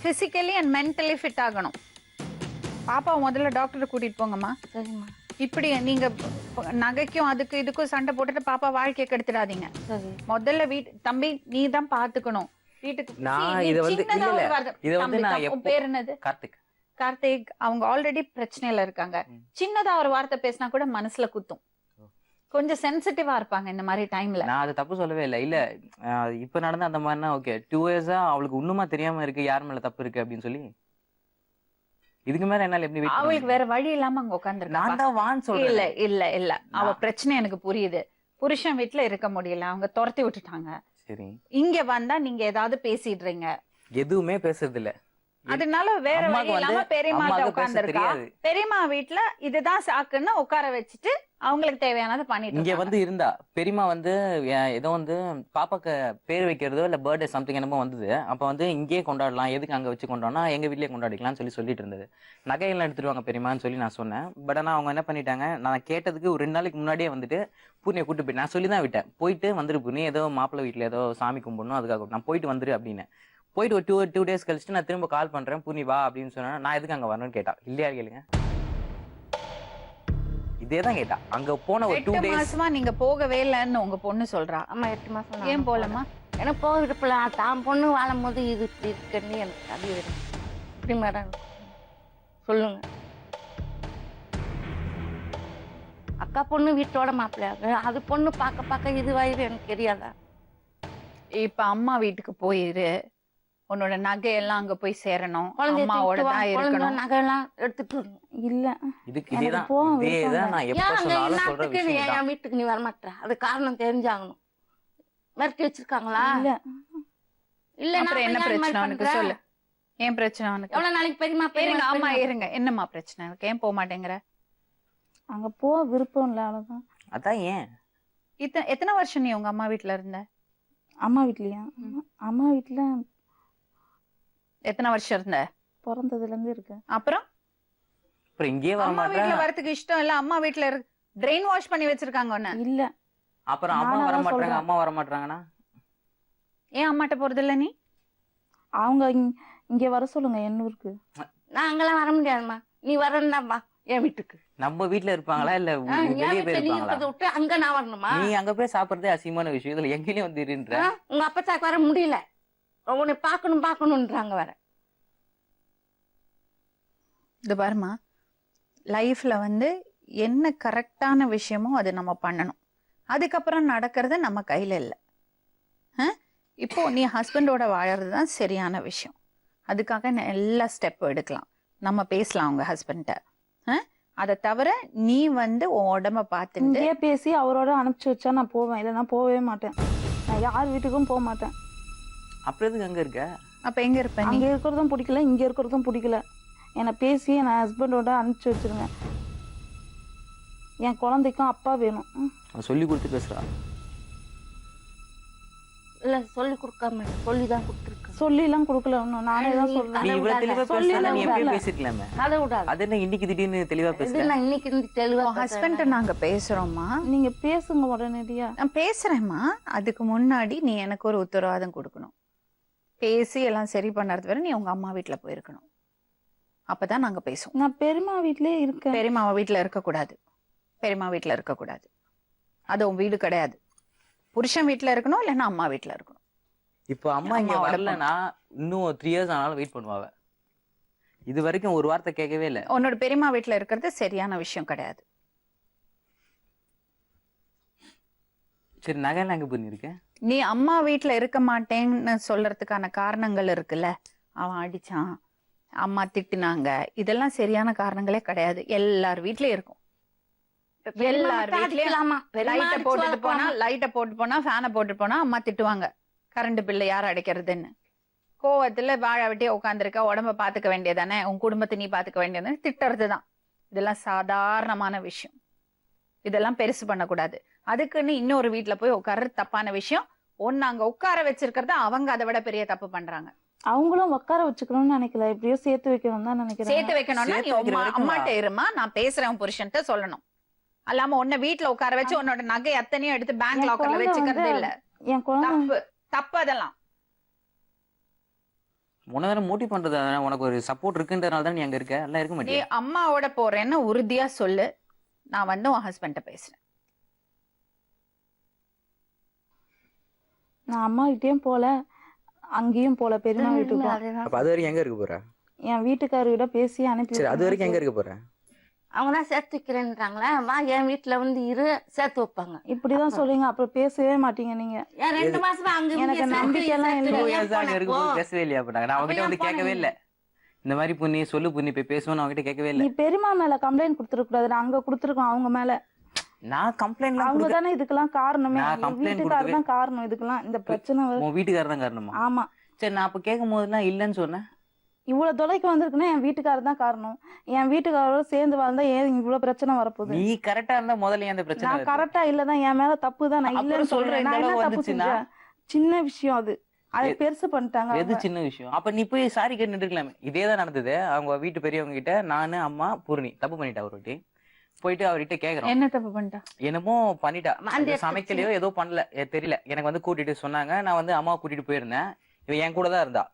பிசிக்கலி அண்ட் மென்டலி ஃபிட் ஆகணும். பாப்பா முதல்ல டாக்டர் கூட்டிட்டு போங்கம்மா. சரிம்மா. இப்படி நீங்க நகைக்கும் அதுக்கு இதுக்கும் சண்டை போட்டுட்டு பாப்பா வாழ்க்கையை கெடுத்துடாதீங்க. சரி. முதல்ல தம்பி நீ தான் பாத்துக்கணும் வீட்டுக்கு. நான் இத வந்து சின்னதா இல்ல, ஒரு வார்த்தை. இத வந்து தம்பி, நான் உன் பேர் என்னது? கார்த்திக். அவங்க ஆல்ரெடி பிரச்சனையில இருக்காங்க. சின்னதா ஒரு வார்த்தை பேசினா கூட மனசுல குத்தும். கொஞ்சம் சென்சிட்டிவா இருப்பாங்க இந்த மாதிரி டைம்ல. நான் அது தப்பு சொல்லவே இல்லை. இல்ல இப்ப நடந்த அந்த மாதிரினா ஓகே. 2 இயர்ஸா அவளுக்கு இன்னுமா தெரியாம இருக்கு யார் மேல தப்பு இருக்கு அப்படின்னு சொல்லி. இதுக்கு மேல என்னால எப்படி வெயிட் அவளுக்கு வேற வழி இல்லாம அங்க உட்கார்ந்துருக்கா. நான் தான் வான்னு சொல்றேன். இல்ல இல்ல இல்ல அவ பிரச்சனை எனக்கு புரியுது. புருஷன் வீட்டுல இருக்க முடியல, அவங்க துரத்தி விட்டுட்டாங்க. சரி. இங்க வந்தா நீங்க ஏதாவது பேசிடுறீங்க. எதுவுமே பேசுறது இல்ல. அதனால வேற வழி இல்லாம பெரியம்மாட்ட உட்கார்ந்துருக்கா. பெரியம்மா வீட்டுல இதுதான் சாக்குன்னு உட்கார வச்சுட்டு அவங்களுக்கு தேவையானதை பண்ணிட்டு இங்க வந்து இருந்தா பெரியம்மா வந்து ஏதோ வந்து பாப்பாக்கு பேர் வைக்கிறதோ இல்ல பர்த்டே சம்திங் என்னமோ வந்தது. அப்ப வந்து இங்கேயே கொண்டாடலாம், எதுக்கு அங்க வச்சு கொண்டாடனா எங்க வீட்லயே கொண்டாடிக்கலாம்னு சொல்லிட்டு இருந்தது. நகையெல்லாம் எடுத்துருவாங்க பெரியம்மான்னு சொல்லி நான் சொன்னேன். பட் ஆனா அவங்க என்ன பண்ணிட்டாங்க, நான் கேட்டதுக்கு ஒரு 2 நாளைக்கு முன்னாடியே வந்துட்டு பூர்ணியை கூட்டு போயிட்டு நான் சொல்லி தான் விட்டேன். போயிட்டு வந்துரு பூர்ணி, ஏதோ மாப்பிள்ளை வீட்டுல ஏதோ சாமி கும்பிடணும் அதுக்காக நான் போயிட்டு வந்துரு அப்படின்னு. போயிட்டு ஒரு 2 days கழிச்சுட்டு நான் திரும்ப கால் பண்றேன், பூர்ணி வா அப்படின்னு சொன்னா நான் எதுக்கு அங்க வரணும்னு கேட்டா. இல்லையா கேளுங்க, இதேதான் கேட்டா. அங்க போன ஒரு 2 days மாசமா நீங்க போகவே இல்லைன்னு உங்க பொண்ணு சொல்றா. அம்மா 8 மாசம் ஏன் போலமா? எனக்கு போக விருப்பம். தான் பொண்ணு வாழும் போது இது இப்படி இருக்குன்னு எனக்கு அது வேணும். இப்படி மேடம் சொல்லுங்க. அக்கா பொண்ணு வீட்டோட மாப்பிள்ளையாக, அது பொண்ணு பார்க்க இதுவாயிரு எனக்கு தெரியாதா? இப்ப அம்மா வீட்டுக்கு போயிரு. உன்னோட நகையெல்லாம் அங்க போய் சேரணும். அம்மாவோட தான் இருக்கணும். நகையெல்லாம் எடுத்துட்டு இல்ல. இதுக்கு எனக்கு இதேதான் போக இதேதான் நான் எப்ப சொன்னாலும் சொல்ற விஷயம் தான். என் வீட்டுக்கு நீ வரமாட்ட, அது காரணம் தெரிஞ்சாகணும். மிரட்டி வச்சிருக்காங்களா? இல்ல இல்ல அப்புறம் என்ன பிரச்சனை உனக்கு சொல்லு. ஏன் பிரச்சனை உனக்கு? எவ்வளவு நாளைக்கு பெரியமா இருங்க அம்மா இருங்க. என்னம்மா பிரச்சனை இருக்கு? ஏன் போக மாட்டேங்கிற? அங்க போக விருப்பம் இல்ல, அவ்வளவுதான். அதான் ஏன் எத்தனை வருஷம் நீ உங்க அம்மா வீட்டுல இருந்த? அம்மா வீட்லயா? அம்மா வீட்டுல எத்தனை வருஷம் இருந்த? பிறந்ததுல இருந்து இருக்கு. அப்புறம் இங்கே வர அம்மா வீட்டுல மாட்டேன். வரதுக்கு இஷ்டம் இல்ல. அம்மா வீட்டுல ட்ரெயின் வாஷ் பண்ணி வச்சிருக்காங்க உன்ன. இல்ல. அப்புறம் அம்மா நானா வர தான் மாட்டாங்க, சொல்றேன். அம்மா வர மாட்டாங்கன்னா ஏன் அம்மாட்ட போறது இல்ல நீ? அவங்க இங்க வர சொல்லுங்க எண்ணூருக்கு. நான் அங்கெல்லாம் வர முடியாதுமா. நீ வரணும்டாப்பா என் வீட்டுக்கு. நம்ம வீட்டுல இருப்பாங்களா இல்ல வெளியே போய் நீ இருப்பாங்களா? விட்டு அங்க நான் வரணுமா? நீ அங்க போய் சாப்பிடுறதே அசிங்கமான விஷயம். இதுல எங்கேயும் வந்து இருன்ற உங்க அப்பத்தாக்கு வர முடியல, உன்னை பாக்கணும்ன்றாங்க வர. இது பாருமா, லைஃப்ல வந்து என்ன கரெக்டான விஷயமோ அது நம்ம பண்ணணும். அதுக்கப்புறம் நடக்கிறது நம்ம கையில இல்லை. இப்போ நீ ஹஸ்பண்டோட வாழறது தான் சரியான விஷயம். அதுக்காக எல்லா ஸ்டெப் எடுக்கலாம். நம்ம பேசலாம் உங்க ஹஸ்பண்ட. அதை தவிர நீ வந்து உன் உடம்ப பார்த்துட்டு இங்கேயே பேசி அவரோட அனுப்பிச்சு வச்சா நான் போவேன், இல்லைன்னா போகவே மாட்டேன். நான் யார் வீட்டுக்கும் போக மாட்டேன். அப்புறம் எதுக்கு அங்க இருக்க? அப்ப எங்க இருப்ப நீ? அங்கே இருக்கிறதும் பிடிக்கல, இங்கே இருக்கிறதும் பிடிக்கல. என்னை பேசி என் ஹஸ்பண்டோட அனுப்பிச்சு வச்சிருங்க. என் குழந்தைக்கும் அப்பா வேணும். அவன் சொல்லி கொடுத்து பேசுறா. இல்ல சொல்லி கொடுக்காம சொல்லிதான் கொடுத்துருக்கேன். சொல்லிலாம் கொடுக்கல ஒன்றும், நானே தான் நீ சொல்றேன். இவ்வளவு தெளிவா சொல்லி பேசுறா, நீ எல்லாம் எப்பயும் விடல. பேசிருக்கலாமே. அதை விடாது. அது என்ன இன்னைக்கு திடீர்னு தெளிவா இது பேசுற? நான் இன்னைக்கு இருந்து தெளிவா உன் ஹஸ்பண்ட நாங்க பேசுறோம்மா. நீங்க பேசுங்க உடனடியா. நான் பேசுறேம்மா. அதுக்கு முன்னாடி நீ எனக்கு ஒரு உத்தரவாதம் கொடுக்கணும். பேசி எல்லாம் சரி பண்ணறது வரை நீ உங்க அம்மா வீட்டுல போயிருக்கணும். அப்பதான் நாங்க பேசுவோம். நான் பெரியம்மா வீட்லயே இருக்கேன். பெரியம்மாவை வீட்டுல இருக்கக்கூடாது. பெரியம்மா வீட்டுல இருக்கக்கூடாது. அது உன் வீடு கிடையாது. புருஷன் வீட்டுல இருக்கணும், இல்லைன்னா அம்மா வீட்டுல இருக்கணும். இப்போ அம்மா இங்க அம்மாவோட வரலன்னா இன்னும் 3 years ஆனாலும் வெயிட் பண்ணுவாங்க. இது வரைக்கும் ஒரு வார்த்தை கேட்கவே இல்லை. உன்னோட பெரியம்மா வீட்டுல இருக்கிறது சரியான விஷயம் கிடையாது. சரி, நகையெல்லாம் எங்க பண்ணிருக்கேன்? நீ அம்மா வீட்டுல இருக்க மாட்டேன்னு சொல்றதுக்கான காரணங்கள் இருக்குல்ல. அவன் அடிச்சான், அம்மா திட்டுனாங்க, இதெல்லாம் சரியான காரணங்களே கிடையாது. எல்லார் வீட்லயும் இருக்கும். எல்லார் வீட்லயும் லைட்டை போட்டு போனா ஃபேனை போட்டு போனா அம்மா திட்டுவாங்க. கரண்ட் பில்லு யார் அடைக்கிறதுன்னு. கோவத்துல வாழ வெட்டியே உட்காந்துருக்க, உடம்ப பாத்துக்க வேண்டியதானே, உன் குடும்பத்தை நீ பாத்துக்க வேண்டியதானே, திட்டுறதுதான். இதெல்லாம் சாதாரணமான விஷயம். இதெல்லாம் பெருசு பண்ணக்கூடாது. அதுக்குன்னு இன்னொரு வீட்டுல போய் உட்கார்றது தப்பான விஷயம். ஒன்னு அங்க உட்கார வச்சிருக்கிறத அவங்க அதை விட பெரிய தப்பு பண்றாங்க. அவங்களும் உட்கார வச்சுக்கணும்னு நினைக்கல, எப்படியோ சேர்த்து வைக்கணும் தான் நினைக்கிறேன். சேர்த்து வைக்கணும்னா நீ சேர்த்து வைக்கிற வரைக்கும் அம்மாட்ட இருமா, நான் பேசுறேன் உன் புருஷன்ட்ட சொல்லணும். அல்லாம உன்னை வீட்டுல உட்கார வச்சு உன்னோட நகை அத்தனையும் எடுத்து பேங்க் என் லாக்கர்ல குழந்தை வச்சுக்கிறது இல்ல. என் குழந்தை தப்பு தப்பு அதெல்லாம். உனதான மோட்டிவ் பண்றது தானே. உனக்கு ஒரு சப்போர்ட் இருக்குன்றதுனால தான் நீ அங்க இருக்க. எல்லாம் இருக்க நீ மாட்டியா? அம்மாவோட போறேன்னு உறுதியா சொல்லு. நான் வந்து உன் ஹஸ்பண்ட பேசுறேன். நான் அம்மா வீட்டையும் போல, அங்கேயும் போல, பெரியம்மா வீட்டுக்கும். அதேதான். அப்ப அது வரைக்கும் எங்க இருக்க போற? என் வீட்டுக்காரர்கிட்ட பேசி அனுப்பி சரி, அது வரைக்கும் எங்க இருக்க போற? அவங்க தான் சேர்த்து வைக்கிறேன்றாங்களே, வா என் வீட்டுல வந்து இரு, சேர்த்து வைப்பாங்க. இப்படிதான் சொல்லுங்க, அப்புறம் பேசவே மாட்டீங்க நீங்க. ஏன் 2 மாசமா அங்க எனக்கு நம்பிக்கை எல்லாம் இல்லை. 2 years அங்க இருக்கும்போது பேசவே இல்லையா? அப்ப நான் அவங்ககிட்ட வந்து கேட்கவே இல்லை. இந்த மாதிரி புண்ணி சொல்லு, புண்ணி போய் பேசுவோம் அவங்ககிட்ட கேட்கவே இல்லை. நீ பெரியம்மா மேல கம்ப்ளைண்ட் கொடுத்துருக்க கூடாது. நான் அங்க கொடுத்துருக்கோம் அவங்க மேல. நான் கம்ப்ளைண்ட் அவங்க தானே இதுக்கெல்லாம் காரணமே. நான் அவங்க complaint வீட்டுக்காரர் தான் காரணம் இதுக்கெல்லாம், இந்த பிரச்சனை உன் வீட்டுக்காரர் தான் காரணமா? ஆமா. சரி, நான் அப்ப கேட்கும் போதெல்லாம் இல்லைன்னு சொன்னேன். இவ்வளவு தொலைக்கு வந்திருக்குன்னா என் வீட்டுக்காரர் தான் காரணம். என் வீட்டுக்காரோட சேர்ந்து வாழ்ந்தா ஏன் இவ்வளவு பிரச்சனை வரப்போகுது? நீ கரெக்டா இருந்தா முதல்ல ஏன் அந்த பிரச்சனை நான் வருது? கரெக்டா இல்லதான், என் மேல தப்பு தான். நான் அப்புறம் இல்லன்னு சொல்றேன், சொல்றேன். இந்த நான் என்ன அளவு தப்பு வந்துச்சுன்னா? செஞ்சேன்? சின்ன விஷயம் அது. அதை எது- பெருசு பண்ணிட்டாங்க எது அவங்க. சின்ன விஷயம்? அப்ப நீ போய் சாரி கேட்டு இருக்கலாமே. இதேதான் நடந்தது. அவங்க வீட்டு பெரியவங்க கிட்ட நானு, அம்மா, பூர்ணி தப்பு பண்ணிட்டா. ஒரு வாட்டி போயிட்டு அவர்கிட்ட கேக்குறோம், என்ன தப்பு பண்ணிட்டா? என்னமோ பண்ணிட்டா. மாந்தி அது எடுத்துச்சு. சமைக்கலையோ ஏதோ பண்ணல, தெரியல. எனக்கு வந்து கூட்டிட்டு சொன்னாங்க. நான் வந்து அம்மாவை கூட்டிட்டு போயிருந்தேன். இவன் என் கூட தான் இருந்தா.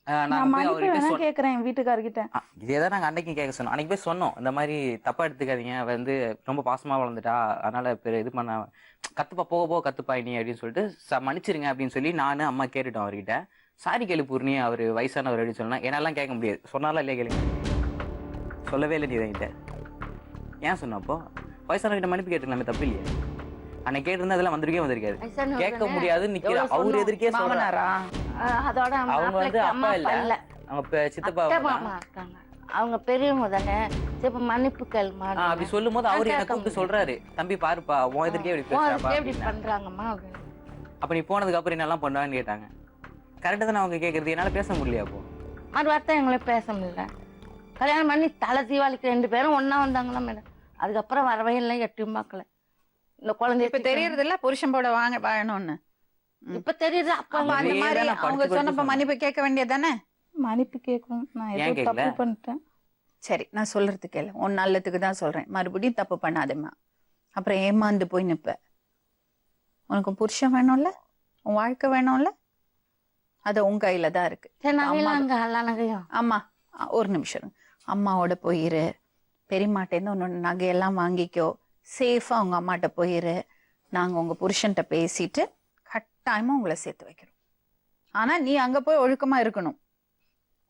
நான் நாங்க போய் மன்னிப்பு அவர்கிட்ட வேணா சொன்னோம். கேக்குறேன் என் வீட்டுக்காரர்கிட்ட. இதேதான் நாங்க அன்னைக்கு கேட்க சொன்னோம். அன்னைக்கு போய் சொன்னோம், இந்த மாதிரி தப்பா எடுத்துக்காதீங்க, அவ வந்து ரொம்ப பாசமா வளர்ந்துட்டா, அதனால இது பண்ண கத்துப்பா, போக போக கத்துப்பா நீ அப்படின்னு சொல்லிட்டு மன்னிச்சிருங்க அப்படின்னு சொல்லி நானு அம்மா கேட்டுட்டோம் அவர்கிட்ட. சாரி கேளு பூர்ணி, அவரு வயசானவர் அப்படின்னு சொன்னா என்னெல்லாம் கேட்க முடியாது. சொன்னாலும் இல்லையா கேளுங்க, சொல்லவே இல்லை. நீ என்கிட்ட ஏன் சொன்னப்போ வயசானவர்கிட்ட மன்னிப்பு கேட்டுக்கலாமே, தப்பு இல்லையா? அன்னைக்கு கேட்டிருந்தா அதெல்லாம் வந்திருக்காது. வயசானவங்க கேட்க தானே. முடியாதுன்னு நிக்கிற எவ்வளவு அவர் சொன்னோம். எதிர்க்கே சொல்றாரு. மாமனாரா? அதோட அவங்க வந்து மாப்பிள்ளைக்கு அப்பா அம்மா இல்ல, அப்பா இல்ல, அவங்க சித்தப்பா அத்தை தான். மாமா இருக்காங்க. அவங்க பெரியவங்க தானே. சரி, இப்ப மன்னிப்பு கேளுமா. அப்படி சொல்லும் போது அவரு என்ன கூப்பிட்டு சொல்றாரு, தம்பி பாருப்பா, உன் எதிர்க்கே இப்படி பேசுறாப்பா எப்படி அப்படின்னா. பண்றாங்கம்மா அப்படின்னு. அப்ப நீ போனதுக்கு அப்புறம் என்னெல்லாம் பண்ணுவான்னு கேட்டாங்க. கரெக்டா தானே அவங்க கேட்கறது, என்னால பேச முடியலையா? அப்போ மறு வார்த்தை எங்களை பேச முடியல. கல்யாணம் பண்ணி தலை தீபாவளிக்கு 2 பேரும் ஒண்ணா வந்தாங்களா மேடம். அதுக்கப்புறம் வரவே இல்லை, எட்டியும் பார்க்கல. இந்த குழந்தை இப்ப தெரியறது இல்ல புருஷன் போட வாழணும்னு. இப்ப தெரியுது. அப்ப அப்ப அந்த இதே மாதிரி தான் நான் அவங்க படிச்சு சொன்னப்ப படிச்சு மன்னிப்பு கேட்க வேண்டியதானே? மன்னிப்பு கேட்கணும். நான் ஏன் ஏதோ கேட்கல? தப்பு பண்ணிட்டேன். சரி, நான் சொல்றது கேளு. உன் நல்லதுக்கு தான் சொல்றேன். மறுபடியும் தப்பு பண்ணாதேம்மா. அப்புறம் ஏமாந்து போய் நிப்ப. உனக்கு புருஷன் வேணும்ல, உன் வாழ்க்கை வேணும்ல, அது உன் கையில தான் இருக்கு. சரி, அம்மா- நகையிலாங்க எல்லா நகையும். அம்மா ஒரு நிமிஷம் இருங்க. அம்மாவோட போயிரு. பெரியம்மாட்டேருந்து உன்னோட நகையெல்லாம் வாங்கிக்கோ. சேஃபா உங்க அம்மாட்ட போயிரு. நாங்க உங்க புருஷன்ட்ட பேசிட்டு கட்டாயமா உங்களை சேர்த்து வைக்கிறோம். ஆனா நீ அங்க போய் ஒழுக்கமா இருக்கணும்.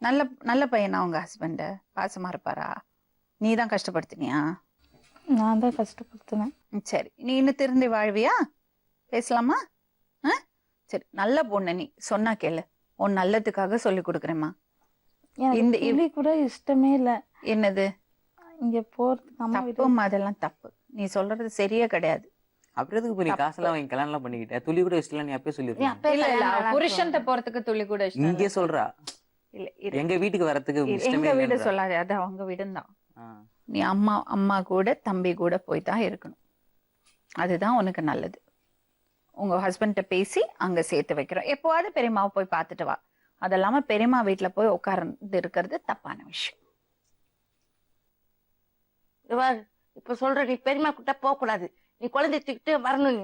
நல்ல நல்ல பையனா உங்க ஹஸ்பண்ட்? பாசமா இருப்பாரா? நீ தான் கஷ்டப்படுத்தினியா? நான் தான் கஷ்டப்படுத்தினேன். சரி, நீ இன்னும் திருந்தி வாழ்வியா? பேசலாமா? சரி, நல்ல பொண்ணு. நீ சொன்னா கேளு. உன் நல்லதுக்காக சொல்லி கொடுக்குறேம்மா. எனக்கு இந்த- துளி கூட இஷ்டமே இல்ல. என்னது? இங்க போறதுக்கு அம்மா வீட்டு தப்பும் அதெல்லாம் தப்பு. நீ சொல்றது சரியே கிடையாது. அப்புறம் எதுக்கு போய் நீ காசெல்லாம் வாங்கி கல்யாணம் பண்ணிக்கிட்ட? துளி கூட வச்சுலாம் நீ அப்பயே நீ சொல்லிருக்க. அப்பயே இல்ல இல்ல கல்யாணம் புருஷன்ட்ட போறதுக்கு துளி கூட இஷ்டம் இல்ல. இங்கே சொல்றா இல்ல இரு. எங்க வீட்டுக்கு வரதுக்கு இஷ்டமே எங்க வீடு இல்லைன்றா. சொல்லாது, அது அவங்க வீடுதான். ஆ. நீ அம்மா கூட தம்பி கூட போய் தான் இருக்கணும். அதுதான் உனக்கு நல்லது. உங்க ஹஸ்பண்ட்ட பேசி அங்க சேர்த்து வைக்கிறோம். எப்போவாது பெரியம்மாவை போய் பார்த்துட்டு வா. அது இல்லாம பெரியம்மா வீட்டுல போய் உட்கார்ந்து இருக்கிறது தப்பான விஷயம். இவர் இப்ப சொல்ற நீ பெரியம்மா கிட்ட போக கூடாது, நீ குழந்தை தூக்கிட்டு வரணும்,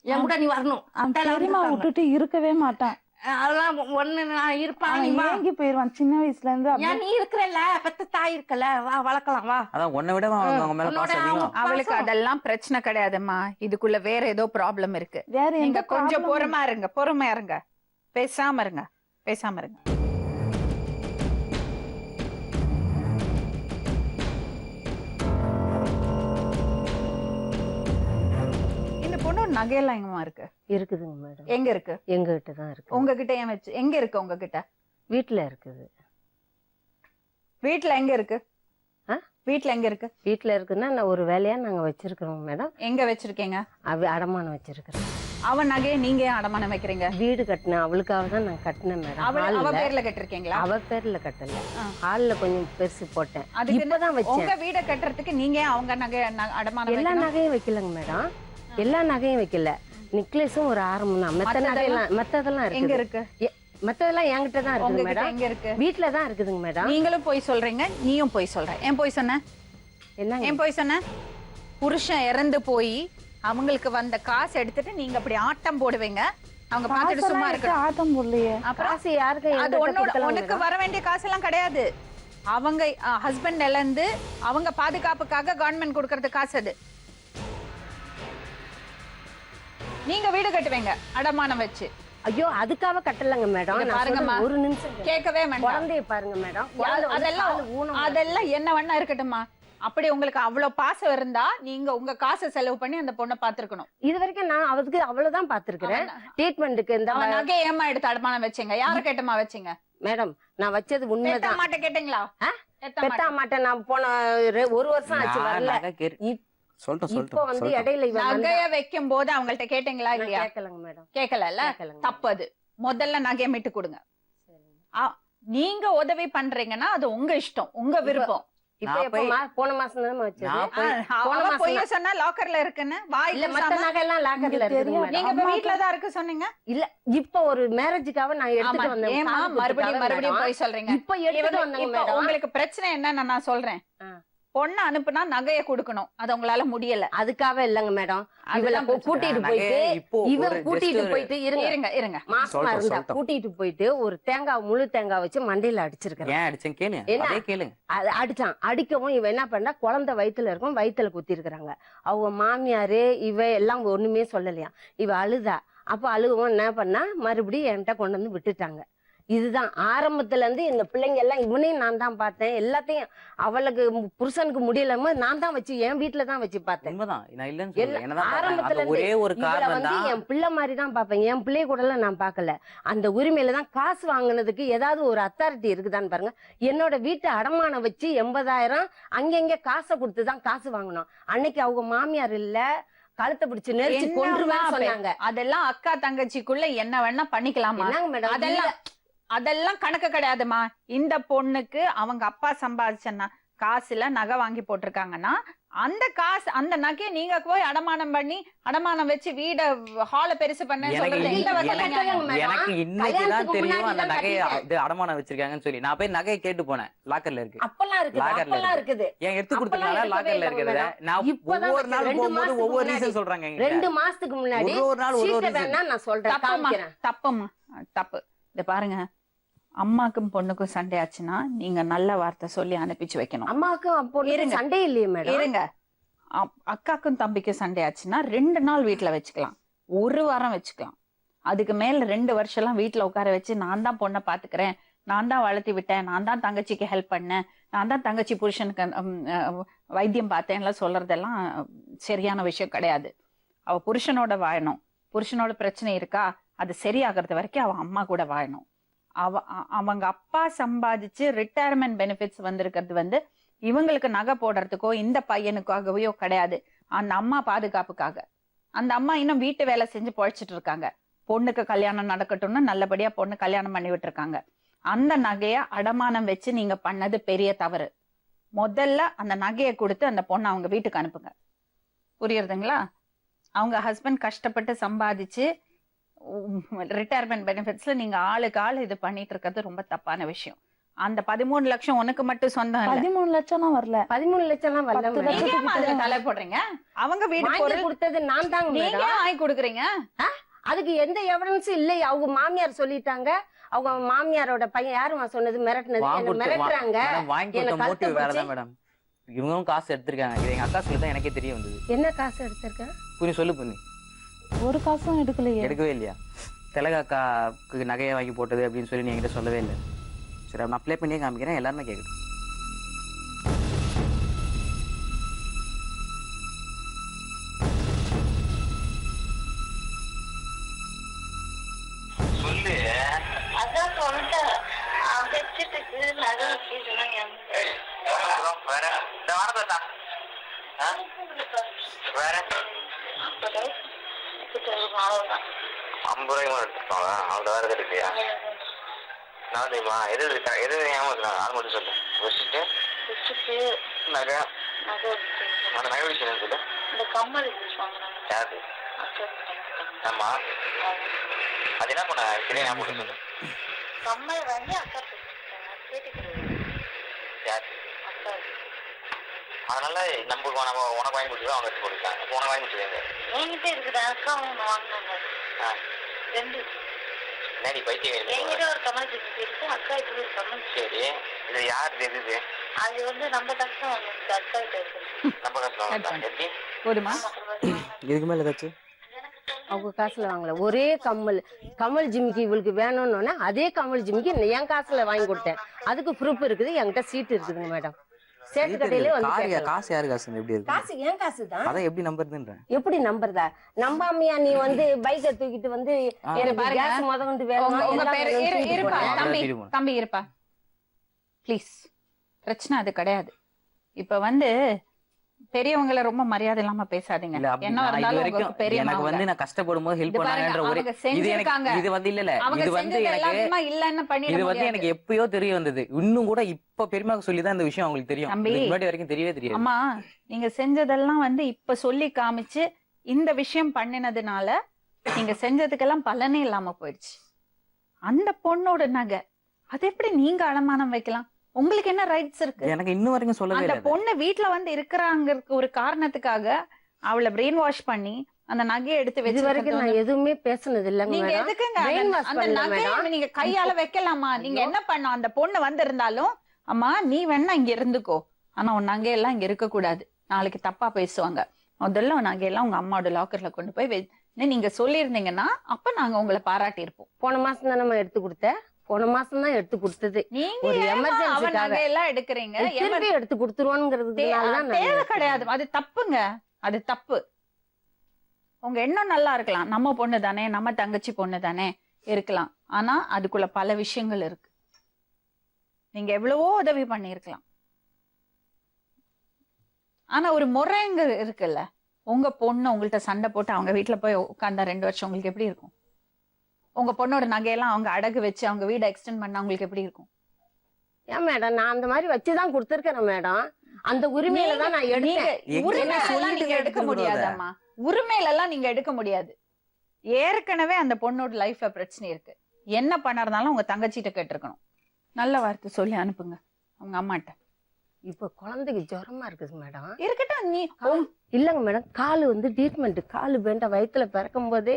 நீ என் கூட நீ வரணும். அவன் பெரியம்மா விட்டுட்டு இருக்கவே மாட்டான். அதெல்லாம் ஒண்ணு நான் இருப்பான், நீ அவன் வா. ஏங்கி போயிருவான் சின்ன வயசுல இருந்து. ஏன் நீ இருக்கிறல்ல, பெத்த தாய் இருக்கல, வா வளர்க்கலாம் வா. அதான் உன்னை விட அவங்க மேல உன்னோட பாசம் அதிகம். அவளுக்கு அதெல்லாம் பிரச்சனை கிடையாதும்மா. இதுக்குள்ள வேற ஏதோ ப்ராப்ளம் இருக்கு. வேற நீங்க எந்த கொஞ்சம் problem பொறுமையா இருங்க. பேசாம இருங்க. இந்த பொண்ணு நகையெல்லாம் எங்கம்மா இருக்கு? இருக்குதுங்க மேடம். எங்க இருக்கு? எங்ககிட்ட தான் இருக்கு. உங்ககிட்ட ஏன் வச்சு எங்க இருக்கு? உங்ககிட்ட வீட்டுல இருக்குது. வீட்டுல எங்க இருக்கு? ஆ? வீட்டுல எங்க இருக்கு? வீட்டுல இருக்குன்னா நான் ஒரு வேலையா நாங்க வச்சிருக்கிறோம் மேடம். எங்க வச்சிருக்கீங்க? அடமானம் வச்சிருக்கிறேன். அவன் நகையை நீங்க ஏன் அடமானம் வைக்கிறீங்க? வீடு கட்டினேன், அவளுக்காக தான் நான் கட்டினேன் மேடம். அவ ஹால்ல. பேர்ல கட்டிருக்கீங்களா? அவ பேர்ல கட்டல, ஆ. ஹால்ல கொஞ்சம் பெருசு போட்டேன். அதுக்கு இப்பதான் வச்சேன். உங்க வீட கட்டுறதுக்கு நீங்க ஏன் அவங்க நகை அடமானம் எல்லா வைக்கணும்? நகையும் வைக்கலங்க மேடம், எல்லா நகையும் வைக்கல. நெக்லஸும் ஒரு ஆரம்பம் தான். மத்ததெல்லாம் எங்க இருக்கு. இருக்கு? மத்ததெல்லாம் என்கிட்ட தான் இருக்குது உங்ககிட்ட மேடம். எங்க இருக்கு? வீட்டுல தான் இருக்குதுங்க மேடம். நீங்களும் போய் சொல்றீங்க, நீயும் போய் சொல்ற. ஏன் போய் சொன்ன? என்னங்க ஏன் போய் சொன்ன? புருஷன் இறந்து போய் அவங்களுக்கு வந்த காசு எடுத்துட்டு நீங்க அப்படி ஆட்டம் போடுவீங்க. அவங்க பார்த்துட்டு சும்மா காசெல்லாம் எடுத்து இருக்கணும். ஆட்டம் போடலையே. அப்புறம் காசு யாருக்கு அது என்கிட்ட உன்னோட கொடுக்கலாம் உனக்கு மேடம்? வர வேண்டிய காசெல்லாம் கிடையாது. அவங்க ஹஸ்பண்ட் இழந்து அவங்க பாதுகாப்புக்காக கவர்மெண்ட் கொடுக்கறது காசு அது. நீங்க வீடு கட்டுவீங்க அடமானம் வச்சு. ஐயோ அதுக்காக கட்டலங்க மேடம். இங்க நான் பாருங்கம்மா. சொல்றது ஒரு நிமிஷம் கேட்கவே வேண்டாம். குழந்தைய பாருங்க மேடம். குழந்தை வந்து அதெல்லாம் காலு ஊனம். அதெல்லாம் என்ன வேணா இருக்கட்டும்மா. அப்படி உங்களுக்கு அவ்வளவு பாசம் இருந்தா நீங்க உங்க காசை செலவு பண்ணி அந்த பொண்ணை பாத்துருக்கணும். இது வரைக்கும் நான் அவருக்கு அவ்வளவுதான் பாத்துருக்கிறேன். ட்ரீட்மெண்ட்டுக்கு இந்த அவன் நகை ஏமா எடுத்து அடமானம் வச்சீங்க? யார கேட்டமா வச்சீங்க? மேடம் நான் வச்சது உண்மைதான். மாட்ட கேட்டீங்களா? பெத்தா மாட்டேன். நான் போன ஒரு வருஷம் ஆச்சு நான் வரல. நகை கேட்டு- சொல்லிட்டேன் இப்போ வந்து இடையில இவன் வந்தா- நகைய வைக்கும் போது அவங்கள்ட்ட கேட்டீங்களா நான் இல்லையா? கேட்கலங்க மேடம். கேட்கல. கேட்கலங்க. தப்பு அது. முதல்ல நகைய மீட்டு கொடுங்க. நீங்க உதவி பண்றீங்கன்னா அது உங்க இஷ்டம், உங்க விருப்பம். இப்போ நான் எப்போ போன மாசம் தானே வச்சது. நான் போய் அவ மாசம் பொய்ய தான். சொன்னா லாக்கர்ல இருக்குன்னு வாய் இல்ல மத்த கூசாம. நகை எல்லாம் லாக்கர்ல இங்க இருக்குது தெரியாது. நீங்க மேடம். இப்ப வீட்டுல தான் இருக்கு சொன்னீங்க. இல்ல இப்போ ஒரு மேரேஜுக்காக நான் ஆமா. எடுத்துட்டு வந்தேன். ஏமா காது மறுபடியும் குத்துக்காக போய் மேடம். சொல்றீங்க? இப்போ எடுத்துட்டு இவங்க- வந்தாங்க இப்ப மேடம். உங்களுக்கு பிரச்சனை என்னன்னு நான் சொல்றேன். ஆ. பொண்ணு அனுப்புனா நகைய கொடுக்கணும். அது உங்களால முடியல. அதுக்காக இல்லங்க மேடம். இவள அதெல்லாம் கூட்டிட்டு நகையை போயிட்டு இப்போ இவன் ஒரு கூட்டிட்டு just ஒரு- போயிட்டு இருங்க இருங்க. மாசமா சொல்றேன், இருந்தா சொல்றேன். கூட்டிட்டு போயிட்டு ஒரு முழு தேங்காய் வச்சு மண்டையில அடிச்சிருக்கிறேன். ஏன் அடிச்சேன் கேளுங்க. என்ன? அதே கேளுங்க. அது அடிச்சான். அடிக்கவும் இவன் என்ன பண்ணா, குழந்தை வயித்துல இருக்கும், வயித்துல குத்தி இருக்கிறாங்க. அவங்க மாமியாரு இவ எல்லாம் ஒண்ணுமே சொல்லலையா. இவ அழுதா. அப்ப அழுகவும் என்ன பண்ணா, மறுபடியும் என்கிட்ட கொண்டு வந்து விட்டுட்டாங்க. இதுதான் ஆரம்பத்துல இருந்து இந்த பிள்ளைங்க எல்லாம் இவனையும் நான் தான் பார்த்தேன். எல்லாத்தையும் அவளுக்கு புருஷனுக்கு முடியலமோ நான் தான் வச்சு என் வீட்டுல தான் வச்சு பார்த்தேன். உண்மைதான். நான் இல்லைன்னு சொல்லல. எல்லாம் என்னதான் பார்த்தாங்க. ஆரம்பத்துல அது ஒரே ஒரு இவளை காரணம் வந்து தான். என் பிள்ளை மாதிரி தான் பார்ப்பேன். என் பிள்ளைய கூட எல்லாம் நான் பார்க்கல. அந்த உரிமையில தான் காசு வாங்கினதுக்கு ஏதாவது ஒரு அத்தாரிட்டி இருக்குதான்னு பாருங்க. என்னோட வீட்டு அடமானம் வச்சு 80,000 அங்கங்க காசை கொடுத்துதான் காசு வாங்கணும். அன்னைக்கு அவங்க மாமியார் இல்ல, கழுத்தை பிடிச்சு நெரிச்சு கொன்றுவேன்னு சொன்னாங்க. அதெல்லாம் அக்கா தங்கச்சிக்குள்ள என்ன வேணா பண்ணிக்கலாமா? என்னங்க மேடம் அதெல்லாம் கணக்கு கிடையாதுமா. இந்த பொண்ணுக்கு அவங்க அப்பா சம்பாதிச்ச காசுல நகை வாங்கி போட்டிருக்காங்கன்னா அந்த காசு அந்த நகையை நீங்க போய் அடமானம் வச்சு வீட ஹால பெருசு பண்ண சொல்றது எந்த வகையில நியாயம்? எனக்கு இன்னைக்குதான் கல்யாணத்துக்கு தெரியும் முன்னாடி அந்த தான் நகையை கட்டிட்டேன். இது அடமானம் வச்சிருக்காங்கன்னு சொல்லி. நான் போய் நகையை கேட்டு போனேன். லாக்கர்ல இருக்கு. அப்பெல்லாம் இருக்குது, லாகர்ல அப்பெல்லாம் இருக்குது. ஏன் எடுத்து அப்பெல்லாம் கொடுத்தனால இருக்கவே லாக்கர்ல இல்லைங்க இருக்கிறத மேடம். நான் இப்பதான் ஒவ்வொரு நாள் ரெண்டு போகும்போது மாசத்துக்கு ஒவ்வொரு முன்னாடி. ரீசன் சொல்றாங்க. 2 மாசத்துக்கு முன்னாடி ஒரு நாள் ஒரு சீட்டை reason. வேணா நான் சொல்றேன், தப்புமா காமிக்கிறேன். தப்புமா தப்பு. இத பாருங்க, அம்மாக்கும் பொண்ணுக்கும் சண்டை ஆச்சுன்னா நீங்க நல்ல வார்த்தை சொல்லி அனுப்பிச்சு வைக்கணும். அம்மாவுக்கும் அப்போ இருங்க. சண்டே இல்லையே மேடம். இருங்க. அக்காக்கும் தம்பிக்கும் சண்டை ஆச்சுன்னா 2 நாள் வீட்டுல வச்சுக்கலாம், 1 வாரம் வச்சுக்கலாம். அதுக்கு மேல 2 வருஷம் எல்லாம் வீட்டுல உட்கார வச்சு நான் தான் பொண்ணை பாத்துக்கிறேன், நான் தான் வளர்த்தி விட்டேன், நான் தான் தங்கச்சிக்கு ஹெல்ப் பண்ணேன், நான் தான் தங்கச்சி புருஷனுக்கு வைத்தியம் பார்த்தேன்லாம் சொல்றதெல்லாம் சரியான விஷயம் கிடையாது. அவ புருஷனோட வாழணும். புருஷனோட பிரச்சனை இருக்கா, அது சரியாகிறது வரைக்கும் அவ அம்மா கூட வாழணும். அவங்க அப்பா சம்பாதிச்சு ரிட்டையர்மெண்ட் பெனிஃபிட்ஸ் வந்திருக்கிறது இவங்களுக்கு நகை போடுறதுக்கோ இந்த பையனுக்காகவோ கிடையாது, அந்த அம்மா பாதுகாப்புக்காக. அந்த அம்மா இன்னும் வீட்டு வேலை செஞ்சு பொழைச்சிட்டு இருக்காங்க. பொண்ணுக்கு கல்யாணம் நடக்கட்டும்னு நல்லபடியா பொண்ணு கல்யாணம் பண்ணி விட்டுருக்காங்க. அந்த நகைய அடமானம் வச்சு நீங்க பண்ணது பெரிய தவறு. முதல்ல அந்த நகையை கொடுத்து அந்த பொண்ணை அவங்க வீட்டுக்கு அனுப்புங்க. புரியுறதுங்களா? அவங்க ஹஸ்பண்ட் கஷ்டப்பட்டு சம்பாதிச்சு ரிட்டையர்மெண்ட் பெனிஃபிட்ஸ்ல நீங்க ஆளுக்கு ஆள் இது பண்ணிட்டு இருக்கிறது ரொம்ப தப்பான விஷயம். அந்த 13 லட்சம் உனக்கு மட்டும் சொந்தம் இல்ல. 13 லட்சம்லாம் வரல. 13 லட்சம்லாம் வரல 10 madam. நீங்க ஏம்மா அதுல தலை போடுறீங்க? அவங்க வீடு வாங்கி பொருள் கொடுத்தது நான் தாங்க நீங்க madam. வாங்கி கொடுக்குறீங்க. அதுக்கு எந்த எவிடன்ஸும் இல்லை. அவங்க மாமியார் சொல்லிட்டாங்க. அவங்க மாமியாரோட பையன் யாருமா சொன்னது, மிரட்டினது, என்ன மிரட்டுறாங்க. வாங்கி கொடுத்த எனக்கு மோட்டிவ் கழுத்து வேறதான் மேடம். இவங்களும் காசு எடுத்திருக்காங்க. இது எங்க அக்கா சொல்லி தான் எனக்கே தெரிய வந்தது. என்ன காசு எடுத்திருக்க? புனி சொல்லு புனி. ஒரு காசும் எடுக்கலையே. எடுக்கவே இல்லையா? திலகாக்காக்கு நகையை வாங்கி போட்டது அப்படின்னு சொல்லி நீ என்கிட்ட சொல்லவே இல்லை. சரி, நான் அப்ளை பண்ணியே காமிக்கிறேன், எல்லாருமே கேட்கட்டும். அதான் சொல்லிட்டேன். வச்சுட்டு நகை வேற இந்த வாரத்தா வேற 50 ரூபாய்க்கு எடுத்துருக்காங்க. அவ்வளோ வேற எது இல்லையா? நான் தெரியுமா எது எது ஏமாத்துறாங்க அது மட்டும் சொல்லு. வச்சுட்டு நகை அந்த நகை விஷயம் சொல்லு. இந்த கம்மல் யாரு? ஆமா, அது என்ன பண்ண சரியா ஞாபகம் சொல்லு. கம்மல் வந்து அக்கா யாரு? அதனால நம்ம உனக்கு வாங்கி கொடுத்து அவங்க எடுத்து கொடுத்தாங்க. உனக்கு வாங்கி கொடுத்துருங்க. என்கிட்ட இருக்குது அக்கா வாங்கினாங்க. ரெண்டு நேரி பைத்தியம் என்கிட்ட ஒரு கமல் இருக்கு, அக்கா இப்படி ஒரு கமல். சரி, இது யார் தெரியுது? அது வந்து நம்ம கஷ்டம் வந்து அக்கா கிட்ட இருக்கு. நம்ம கஷ்டம் எப்படி போதுமா? இதுக்கு மேல ஏதாச்சும் அவங்க காசுல வாங்கல. ஒரே கமல் ஜிமிக்கி இவளுக்கு வேணும்னு அதே கமல் ஜிமிக்கி என் காசுல வாங்கி கொடுத்தேன். அதுக்கு ப்ரூஃப் இருக்குது, என்கிட்ட சீட் இருக்குதுங்க மேடம். சேட்டு கடையிலே வந்து காசு யாரு காசு எப்படி இருக்கு? காசு ஏன் காசு தான். அத எப்படி நம்புறதுன்றேன். எப்படி நம்புறதா? நம்பாமையா நீ வந்து பைக்கை தூக்கிட்டு வந்து எனக்கு கேஸ் முதல்ல வேணும். உங்க பேரு இருப்பா தம்பி, தம்பி இருப்பா ப்ளீஸ். பிரச்சனை அது கிடையாது. இப்ப வந்து பெரியவங்கள ரொம்ப மரியாதை இல்லாம பேசாதீங்க. என்ன இருந்தாலும் உங்களுக்கு பெரிய எனக்கு வந்து நான் கஷ்டப்படும் போது ஹெல்ப் பண்ணாங்கன்ற ஒரு இது எனக்கு இது வந்து இல்ல இது வந்து எனக்கு இல்லன்னு பண்ணிட இது வந்து எனக்கு எப்பயோ தெரிய வந்தது. இன்னும் கூட இப்ப பெரியமாக்கு சொல்லி தான் இந்த விஷயம் அவங்களுக்கு தெரியும். முன்னாடி வரைக்கும் தெரியவே தெரியாது. அம்மா நீங்க செஞ்சதெல்லாம் வந்து இப்ப சொல்லி காமிச்சு இந்த விஷயம் பண்ணினதுனால நீங்க செஞ்சதுக்கெல்லாம் பலனே இல்லாம போயிடுச்சு. அந்த பொண்ணோட நகை அது எப்படி நீங்க அடமானம் வைக்கலாம்? உங்களுக்கு என்ன ரைட்ஸ் இருக்கு? எனக்கு இன்னும் வரைக்கும் சொல்லவே அந்த இல்ல. பொண்ணு வீட்ல வந்து இருக்கறாங்க ஒரு காரணத்துக்காக அவளை பிரெயின் வாஷ் பண்ணி அந்த நகையை எடுத்து இது வச்சு வரைக்கும் நான் எதுவுமே பேசுனது இல்லைங்க. நீங்க எதுக்குங்க brain wash அந்த பண்ணல நகையை madam. நீங்க கையால வைக்கலாமா? நீங்க என்ன பண்ண? அந்த பொண்ணு வந்திருந்தாலும் அம்மா நீ வேணா இங்க இருந்துக்கோ, ஆனா உன் நகையெல்லாம் இங்க இருக்க கூடாது, நாளைக்கு தப்பா பேசுவாங்க, முதல்ல உன் நகையெல்லாம் உங்க அம்மாவோட லாக்கர்ல கொண்டு போய் நீங்க சொல்லியிருந்தீங்கன்னா அப்ப நாங்க உங்களை பாராட்டி இருப்போம். போன மாசம் தான் நம்ம எடுத்து கொடுத்தேன். போன மாசம் தான் எடுத்து கொடுத்தது. நீங்க ஒரு அவ எமர்ஜென்சிக்காக நகையெல்லாம் எடுக்கிறீங்க, திருப்பி எடுத்து கொடுத்துருவானுங்கிறதுனாலதான் தேவை கிடையாது. அது தப்புங்க, அது தப்பு. உங்க எண்ணம் நல்லா இருக்கலாம், நம்ம பொண்ணு தானே, நம்ம தங்கச்சி பொண்ணு தானே இருக்கலாம், ஆனா அதுக்குள்ள பல விஷயங்கள் இருக்கு. நீங்க எவ்வளவோ உதவி பண்ணிருக்கலாம், ஆனா ஒரு முறைங்க இருக்குல்ல. உங்க பொண்ணு உங்கள்ட்ட சண்டை போட்டு அவங்க வீட்டுல போய் உட்கார்ந்தா 2 வருஷம் உங்களுக்கு எப்படி இருக்கும்? உங்க பொண்ணோட நகையெல்லாம் அவங்க அடகு வச்சு அவங்க வீட எக்ஸ்டெண்ட் பண்ணா உங்களுக்கு எப்படி இருக்கும்? ஏன் மேடம், நான் அந்த மாதிரி வச்சுதான் கொடுத்துருக்கேன் மேடம். அந்த உரிமையில தான் நான் எடுத்தேன். உரிமையெல்லாம் நீங்க எடுக்க முடியாதம்மா, உரிமையில எல்லாம் நீங்க எடுக்க முடியாது. ஏற்கனவே அந்த பொண்ணோட லைஃப்ல பிரச்சனை இருக்கு. என்ன பண்ணறதுனாலும் உங்க தங்கச்சிட்ட கேட்டிருக்கணும். நல்ல வார்த்தை சொல்லி அனுப்புங்க அவங்க அம்மாட்ட. இப்ப குழந்தைக்கு ஜுரமா இருக்குது மேடம். இருக்கட்டும். நீ இல்லங்க மேடம், காலு வந்து ட்ரீட்மெண்ட், காலு பெண்டா, வயிற்றுல பிறக்கும் போதே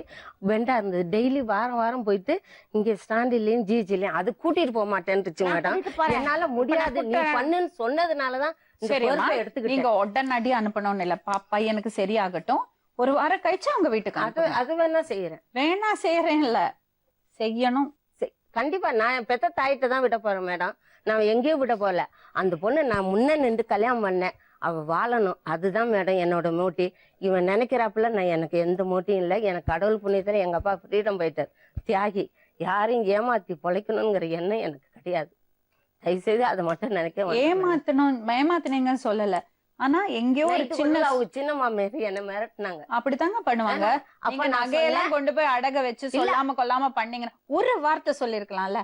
பெண்டா இருந்தது. டெய்லி வாரம் வாரம் போயிட்டு இங்க ஸ்டாண்டிலையும் ஜிஜிலையும் அது கூட்டிட்டு போக மாட்டேன்னுச்சு மேடம். என்னால முடியாது, நீ பண்ணுன்னு சொன்னதுனாலதான் எடுத்துக்கிட்டு. நீங்க உடனடி அனுப்பணும்னு இல்ல, பையனுக்கு சரியாகட்டும், ஒரு வாரம் கழிச்சு அவங்க வீட்டுக்கு அது வேணா செய்யறேன். வேணா செய்யறேன் இல்ல, செய்யணும். கண்டிப்பா நான் பெத்த தாயிட்ட தான் விட போறேன் மேடம். நான் எங்கேயும் விட போல. அந்த பொண்ணு நான் முன்ன நின்று கல்யாணம் பண்ணேன், அவ வாழணும், அதுதான் மேடம் என்னோட மோட்டி. இவன் நினைக்கிறாப்புல நான் எனக்கு எந்த மோட்டியும் இல்லை. எனக்கு கடவுள் புண்ணியத்துல எங்க அப்பா ஃப்ரீடம் போயிட்டார், தியாகி. யாரையும் ஏமாத்தி பொழைக்கணுங்கிற எண்ணம் எனக்கு கிடையாது. தயவு செய்து அதை மட்டும் நினைக்க வேண்டாம். ஏமாத்தினீங்கன்னு சொல்லல. ஆனா எங்கேயோ ஒரு நைட்டு சின்ன ஃபுல்லா அவங்க சின்ன மாமியார் என்ன மிரட்டினாங்க. அப்படித்தாங்க பண்ணுவாங்க. அப்ப நீங்க நான் நகையெல்லாம் கொண்டு போய் அடக வச்சு சொல்லாம கொல்லாம பண்ணீங்கன்னா ஒரு வார்த்தை சொல்லிருக்கலாம்ல.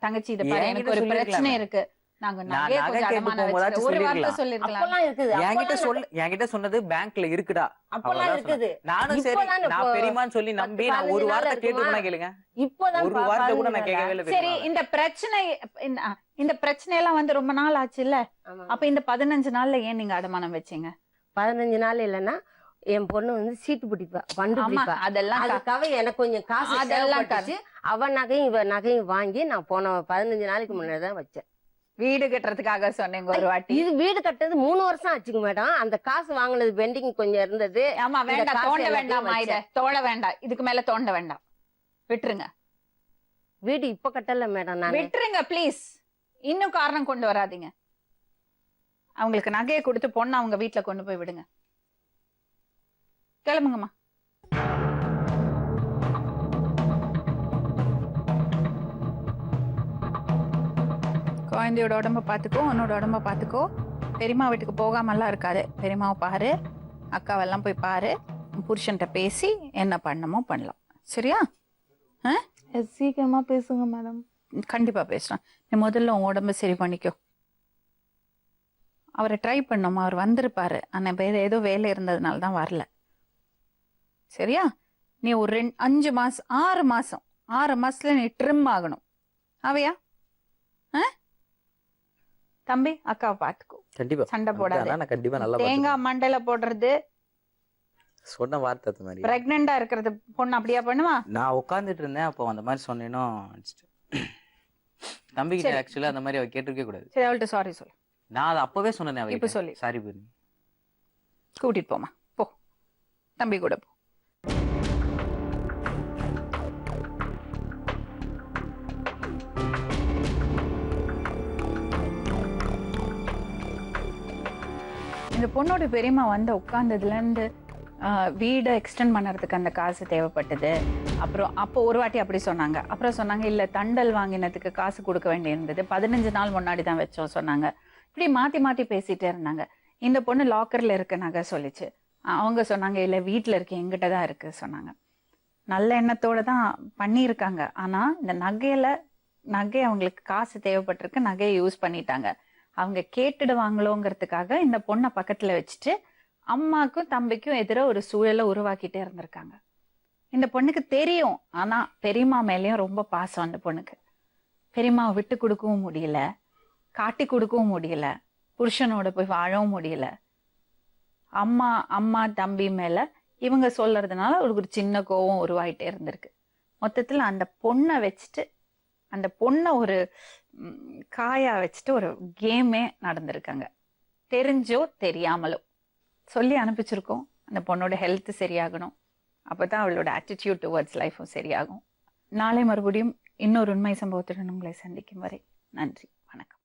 தங்கச்சி இத பாரு, எனக்கு ஒரு பிரச்சனை இருக்கு, நாங்க நகைய நகை கொஞ்சம் கேட்டு அடமானம் போகும்போதாச்சும் வச்சுட்டு ஒரு வார்த்தை சொல்லிருக்கலாம். சொல்லிருக்கலாம். அப்பெல்லாம் இருக்குது. என்கிட்ட சொன்னது பேங்க்ல இருக்குடா. அப்பெல்லாம் அவ்வளவுதான் இருக்குது. சொன்னேன். நானும் சரி இப்போதான் நான் இப்போ பெரியமான்னு சொல்லி நம்பி நான் 15 ஒரு நாள் வார்த்தை கேட்டு இருக்குமா? கூட கேளுங்க. இப்போதான் ஒரு வார்த்தை கூட நான் கேட்கவே இல்லை. சரி, இந்த பிரச்சனை இந்த பிரச்சனை எல்லாம் வந்து ரொம்ப நாள் ஆச்சு இல்ல? ஆமா. அப்ப இந்த 15 நாள்ல ஏன் நீங்க அடமானம் வச்சீங்க? 15 நாள் இல்லைன்னா என் பொண்ணு வந்து சீட்டு பிடிப்பா, பண்டு ஆமா, பிடிப்பா. அதெல்லாம் அதுக்காக எனக்கு கொஞ்சம் காசு அதெல்லாம் தேவைப்பட்டுச்சு. அவ நகையும் இவ நகையும் வாங்கி நான் போன 15 நாளைக்கு முன்னாடி தான் வச்சேன். வீடு கட்டுறதுக்காக சொன்னீங்க ஒரு வாட்டி. இது வீடு கட்டுறது 3 வருஷம் ஆச்சுங்க மேடம். அந்த காசு வாங்கினது பெண்டிங் கொஞ்சம் இருந்தது. ஆமா, இந்த வேண்டாம், காசு தோண்ட எல்லாத்தையும் வேண்டாமா, இத வச்சேன். தோண்ட வேண்டாம், இதுக்கு மேல தோண்ட வேண்டாம், விட்டுருங்க. வீடு இப்ப கட்டல மேடம். நான் விட்டுருங்க ப்ளீஸ். இன்னும் காரணம் கொண்டு வராதீங்க. அவங்களுக்கு நகையை கொடுத்து பொண்ணு அவங்க வீட்டுல கொண்டு போய் விடுங்க. கிளம்புங்கம்மா. குழந்தையோட உடம்ப பார்த்துக்கோ, உன்னோட உடம்ப பார்த்துக்கோ. பெரியம்மா வீட்டுக்கு போகாமல்லாம் இருக்காது. பெரியம்மாவை பாரு, அக்காவெல்லாம் போய் பாரு, புருஷன்கிட்ட பேசி என்ன பண்ணமோ பண்ணலாம். சரியா? சீக்கிரமா பேசுங்க மேடம். கண்டிப்பா பேசுறேன். நீ முதல்ல உன் உடம்ப சரி பண்ணிக்கோ. அவரை ட்ரை பண்ணோமா, அவர் வந்திருப்பாரு. ஆனா வேற ஏதோ வேலை இருந்ததுனால தான் வரல. சரியா? நீ ஒரு 5 மாசம் 6 மாசம் 6 மாசத்துல நீ ட்ரிம் ஆகணும். அவையா? தம்பி, அக்காவை பாத்துக்கோ. கண்டிப்பா சண்டை போடாத. நான் கண்டிப்பா நல்லா தேங்காய் மண்டையில போடுறது, சொன்ன வார்த்தை அது மாதிரி. பிரெக்னெண்டா இருக்கிறது பொண்ணு அப்படியா பண்ணுவா? நான் உட்கார்ந்துட்டு இருந்தேன், அப்போ அந்த மாதிரி சொன்னேனோ தம்பி கிட்ட. ஆக்சுவலா அந்த மாதிரி அவ கேட்டிருக்கே கூடாது. சரி, அவள்கிட்ட சாரி சொல்லு. நான் அதை அப்பவே சொன்னேன். இப்ப சொல்லி சாரி பண்ணி கூட்டிட்டு போமா, போ, தம்பி கூட போ. இந்த பொண்ணோட பெரியம்மா வந்து உட்கார்ந்ததுல இருந்து வீடை எக்ஸ்டெண்ட் பண்ணுறதுக்கு அந்த காசு தேவைப்பட்டது. அப்புறம் அப்போ ஒரு வாட்டி அப்படி சொன்னாங்க. அப்புறம் சொன்னாங்க இல்லை, தண்டல் வாங்கினதுக்கு காசு கொடுக்க வேண்டியிருந்தது, 15 நாள் முன்னாடி தான் வச்சோம் சொன்னாங்க. இப்படி மாற்றி மாற்றி பேசிகிட்டே இருந்தாங்க. இந்த பொண்ணு லாக்கரில் இருக்க நகை சொல்லிச்சு. அவங்க சொன்னாங்க இல்லை, வீட்டில் இருக்க எங்கிட்ட தான் இருக்குது சொன்னாங்க. நல்ல எண்ணத்தோடு தான் பண்ணியிருக்காங்க. ஆனால் இந்த நகை அவங்களுக்கு காசு தேவைப்பட்டிருக்கு, நகையை யூஸ் பண்ணிட்டாங்க. அவங்க கேட்டுடுவாங்களோங்கிறதுக்காக இந்த பொண்ணை பக்கத்தில் வச்சுட்டு அம்மாக்கும் தம்பிக்கும் எதிராக ஒரு சூழலை உருவாக்கிட்டே இருந்திருக்காங்க. இந்த பொண்ணுக்கு தெரியும். ஆனா பெரியம்மா மேலேயும் ரொம்ப பாசம் அந்த பொண்ணுக்கு. பெரியம்மாவை விட்டு கொடுக்கவும் முடியல, காட்டி கொடுக்கவும் முடியல, புருஷனோட போய் வாழவும் முடியல. அம்மா தம்பி மேல இவங்க சொல்றதுனால ஒரு சின்ன கோவம் உருவாயிட்டே இருந்திருக்கு. மொத்தத்துல அந்த பொண்ணை வச்சுட்டு, அந்த பொண்ணை ஒரு காயா வச்சுட்டு ஒரு கேமே நடந்திருக்காங்க. தெரிஞ்சோ தெரியாமலோ சொல்லி அனுப்பிச்சிருக்கோம். அந்த பொண்ணோட ஹெல்த் சரியாகணும், அப்பதான் அவளோட ஆட்டிடியூட் டுவர்ட்ஸ் லைஃபும் சரியாகும். நாளை மறுபடியும் இன்னொரு உண்மை சம்பவத்துடன் உங்களை சந்திக்கும் வரை நன்றி, வணக்கம்.